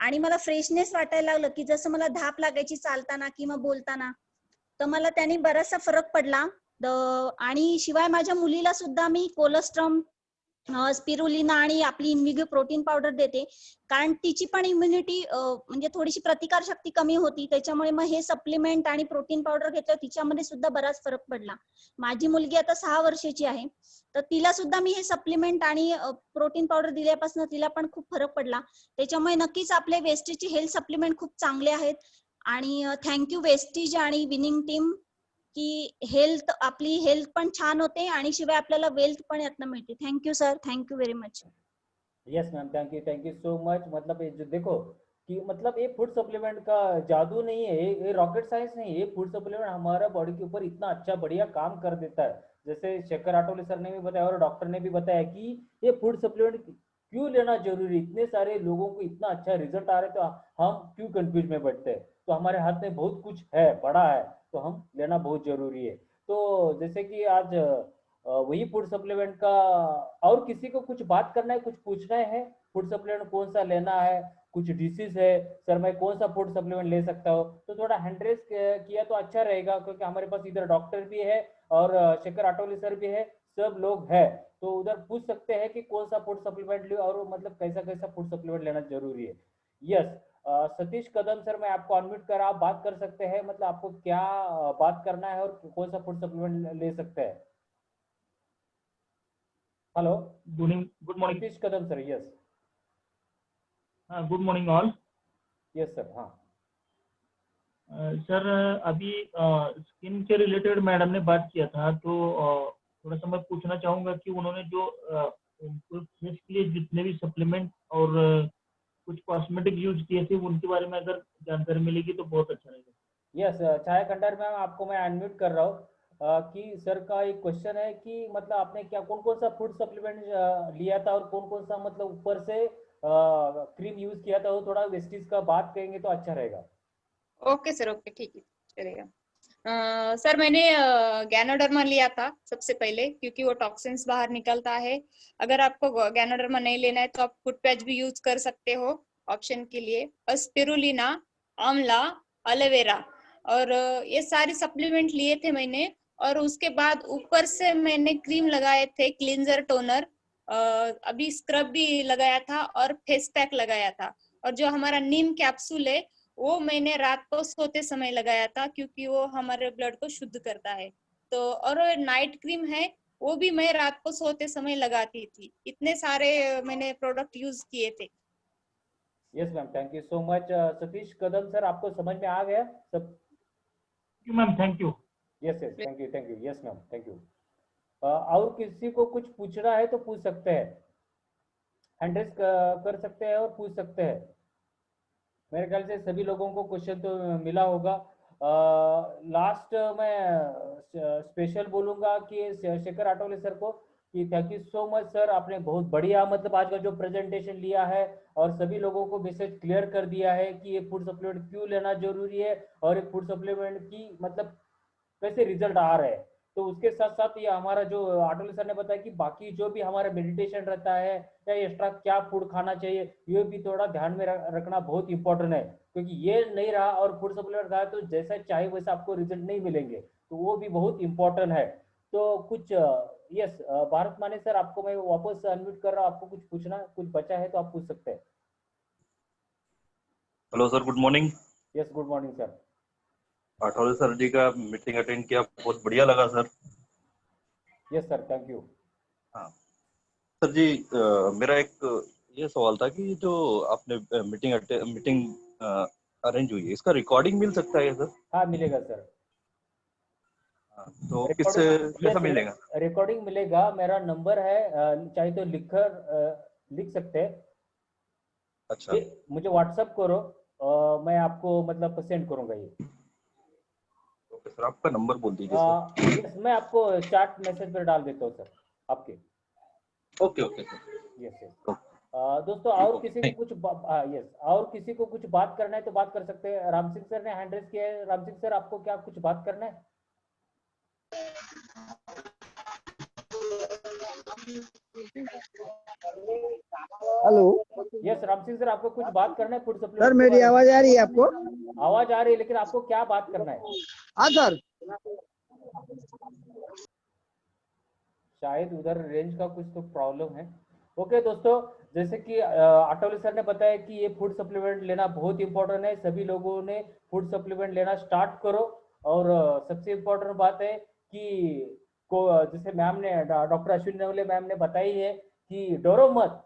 आणि मला फ्रेशनेस वाटायला लागलं की जसं मला धाप लागायची चालताना किंवा बोलताना. तर मला त्याने बराचसा फरक पडला. आणि शिवाय माझ्या मुलीला सुद्धा मी कोलेस्ट्रॉम, स्पिरुलिना आणि आपली इन्व्हिगो प्रोटीन पावडर देते, कारण तिची पण इम्युनिटी म्हणजे थोडीशी प्रतिकार शक्ती कमी होती. त्याच्यामुळे मग हे सप्लिमेंट आणि प्रोटीन पावडर घेतलं, तिच्यामध्ये सुद्धा बराच फरक पडला. माझी मुलगी आता 6 वर्षाची आहे, तर तिला सुद्धा मी हे सप्लिमेंट आणि प्रोटीन पावडर दिल्यापासून तिला पण खूप फरक पडला. त्याच्यामुळे नक्कीच आपले वेस्टेजचे हेल्थ सप्लिमेंट खूप चांगले आहेत. आणि थँक्यू वेस्टेज आणि विनिंग टीम की आपली हेल्थ पण छान होते आणि शिवाय आपल्याला वेल्थ पण यातनं मिळते. Thank you sir, thank you very much. Yes ma'am, thank you so much. मतलब ये जो देखो कि मतलब ये फूड सप्लीमेंट का जादू नहीं है, ये रॉकेट साइंस नहीं है। ये फूड सप्लीमेंट हमारा बॉडी के ऊपर इतना अच्छा बढ़िया काम कर देता है। जैसे शेखर आठवले सर ने भी बताया और डॉक्टर ने भी बताया कि ये फूड सप्लीमेंट क्यों लेना जरूरी। इतने सारे लोगों को इतना अच्छा रिजल्ट आ रहा है तो हम क्यों कंफ्यूज में बैठते हैं। तो हमारे हाथ में बहुत कुछ है, बड़ा है, तो हम लेना बहुत जरूरी है। तो जैसे कि आज वही फूड सप्लीमेंट का और किसी को कुछ बात करना है, कुछ पूछना है, फूड सप्लीमेंट कौन सा लेना है, कुछ डिसीज है सर मैं कौन सा फूड सप्लीमेंट ले सकता हूँ, तो थोड़ा हैंड रेस किया तो अच्छा रहेगा, क्योंकि हमारे पास इधर डॉक्टर भी है और शेखर आठवले सर भी है, सब लोग है। तो उधर पूछ सकते हैं कि कौन सा फूड सप्लीमेंट ले और मतलब कैसा कैसा फूड सप्लीमेंट लेना जरूरी है। यस, सतीश कदम सर, मैं आपको अनम्यूट कर, आप बात कर सकते हैं, मतलब आपको क्या बात करना है और कौन सा फूड सप्लीमेंट ले सकते हैं। Hello, good morning Satish Kadam sir. Yes good morning all. Yes sir. हाँ सर, अभी स्किन के रिलेटेड मैडम ने बात किया था, तो थोड़ा सा मैं पूछना चाहूँगा कि उन्होंने जो फेस के लिए जितने भी सप्लीमेंट और कुछ कॉस्मेटिक यूज किए थे उनके बारे में अगर जानकारी मिलेगी तो बहुत अच्छा रहेगा। यस, छाया खंडार मैम, आपको मैं अनम्यूट कर रहा हूँ कि सर का एक क्वेश्चन है कि मतलब आपने क्या कौन कौन सा फूड सप्लीमेंट लिया था और कौन कौन सा मतलब ऊपर से क्रीम यूज किया था, वो थोड़ा वेस्टीज का बात करेंगे तो अच्छा रहेगा। ओके सर, ओके, ठीक है, चलेगा। सर मैंने गैनोडर्मा लिया था सबसे पहले, क्योंकि वो टॉक्सिन्स बाहर निकलता है। अगर आपको गैनोडर्मा नहीं लेना है तो आप फुट पैच भी यूज कर सकते हो ऑप्शन के लिए। और स्पिरुलिना, आंवला, एलोवेरा और ये सारी सप्लीमेंट लिए थे मैंने। और उसके बाद ऊपर से मैंने क्रीम लगाए थे, क्लींजर, टोनर, अभी स्क्रब भी लगाया था और फेस पैक लगाया था। और जो हमारा नीम कैप्सूल है वो मैंने रात को सोते समय लगाया था, क्योंकि वो हमारे ब्लड को शुद्ध करता है। तो और नाइट क्रीम है, वो भी मैं रात को सोते समय लगाती थी। इतने सारे मैंने प्रोडक्ट यूज किए थे। Yes ma'am, thank you so much. Satish Kadam sir, आपको समझ में आ गया सब? Ma'am thank you. Yes yes, thank you, thank you, yes ma'am, thank you. और किसी को कुछ पूछना है तो पूछ सकते हैं, हैंड रेज कर सकते हैं और पूछ सकते हैं। मेरे ख्याल से सभी लोगों को क्वेश्चन तो मिला होगा। लास्ट मैं स्पेशल बोलूंगा कि शेखर आठवले सर को कि thank you so much sir, आपने बहुत बढ़िया मतलब आज का जो प्रेजेंटेशन लिया है और सभी लोगों को मैसेज क्लियर कर दिया है कि ये फूड सप्लीमेंट क्यों लेना जरूरी है और एक फूड सप्लीमेंट की मतलब कैसे रिजल्ट आ रहे हैं। तो उसके साथ साथ ये हमारा जो आठवले सर ने बताया कि बाकी जो भी हमारा मेडिटेशन रहता है या एक्स्ट्रा क्या फूड खाना चाहिए, ये भी थोड़ा ध्यान में रखना बहुत इंपॉर्टेंट है, क्योंकि ये नहीं रहा और फूड सप्लीमेंट खाया तो जैसा चाहिए वैसा आपको रिजल्ट नहीं मिलेंगे, तो वो भी बहुत इंपॉर्टेंट है। तो कुछ यस, भारत माने सर, आपको मैं वापस अनम्यूट कर रहा हूँ, आपको कुछ पूछना कुछ बचा है तो आप पूछ सकते हैं। Hello sir, good morning. Yes, good morning sir. Athawale sir ji का मीटिंग अटेंड किया, बहुत बढ़िया लगा सर। Yes sir, thank you. हाँ सर जी, मेरा एक ये सवाल था कि जो आपने मीटिंग अरेंज हुई है, इसका रिकॉर्डिंग मिल सकता है सर? हाँ मिलेगा सर। हाँ, तो किससे रिकॉर्डिंग, कैसा यस, मिलेगा? रिकॉर्डिंग मिलेगा, मेरा नंबर है, चाहे तो लिख सकते हैं। अच्छा, ये मुझे व्हाट्सअप करो, मैं आपको मतलब सेंड करूंगा ये। ओके सर, आपका नंबर बोल दीजिए सर। यस, मैं आपको चैट मैसेज पर डाल देता हूँ सर आपके। Okay okay sir. Yes yes. दोस्तों और किसी को कुछ यस, और किसी को कुछ बात करना है तो बात कर सकते हैं। राम सिंह सर ने हैंड रेज किया है। राम सिंह सर, आपको क्या कुछ बात करना है? Hello yes Ram Singh sir, आपको कुछ बात करना है फूड सर, सप्लीमेंट? मेरी आवाज आ रही है आपको? आवाज आ रही है, लेकिन आपको क्या बात करना है? हाँ सर। शायद उधर रेंज का कुछ तो प्रॉब्लम है। ओके दोस्तों, जैसे कि आठवले सर ने बताया कि ये फूड सप्लीमेंट लेना बहुत इंपॉर्टेंट है, सभी लोगों ने फूड सप्लीमेंट लेना स्टार्ट करो। और सबसे इम्पोर्टेंट बात है कि जैसे मैम ने, डॉक्टर अश्विनी नवले मैम ने बताई है कि डरो मत,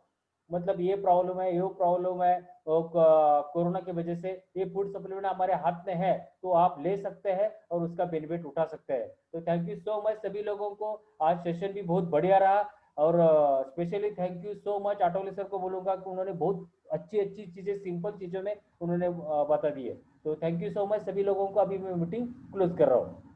मतलब ये प्रॉब्लम है, ये प्रॉब्लम है, कोरोना की वजह से ये फूड सप्लीमेंट हमारे हाथ में है, तो आप ले सकते हैं और उसका बेनिफिट उठा सकते हैं। तो थैंक यू सो मच सभी लोगों को, आज सेशन भी बहुत बढ़िया रहा। और specially thank you so much Athawale sir को बोलूंगा कि उन्होंने बहुत अच्छी अच्छी चीजें सिंपल चीजों में उन्होंने बता दी है। तो थैंक यू सो मच सभी लोगों को। अभी मैं मीटिंग क्लोज कर रहा हूँ।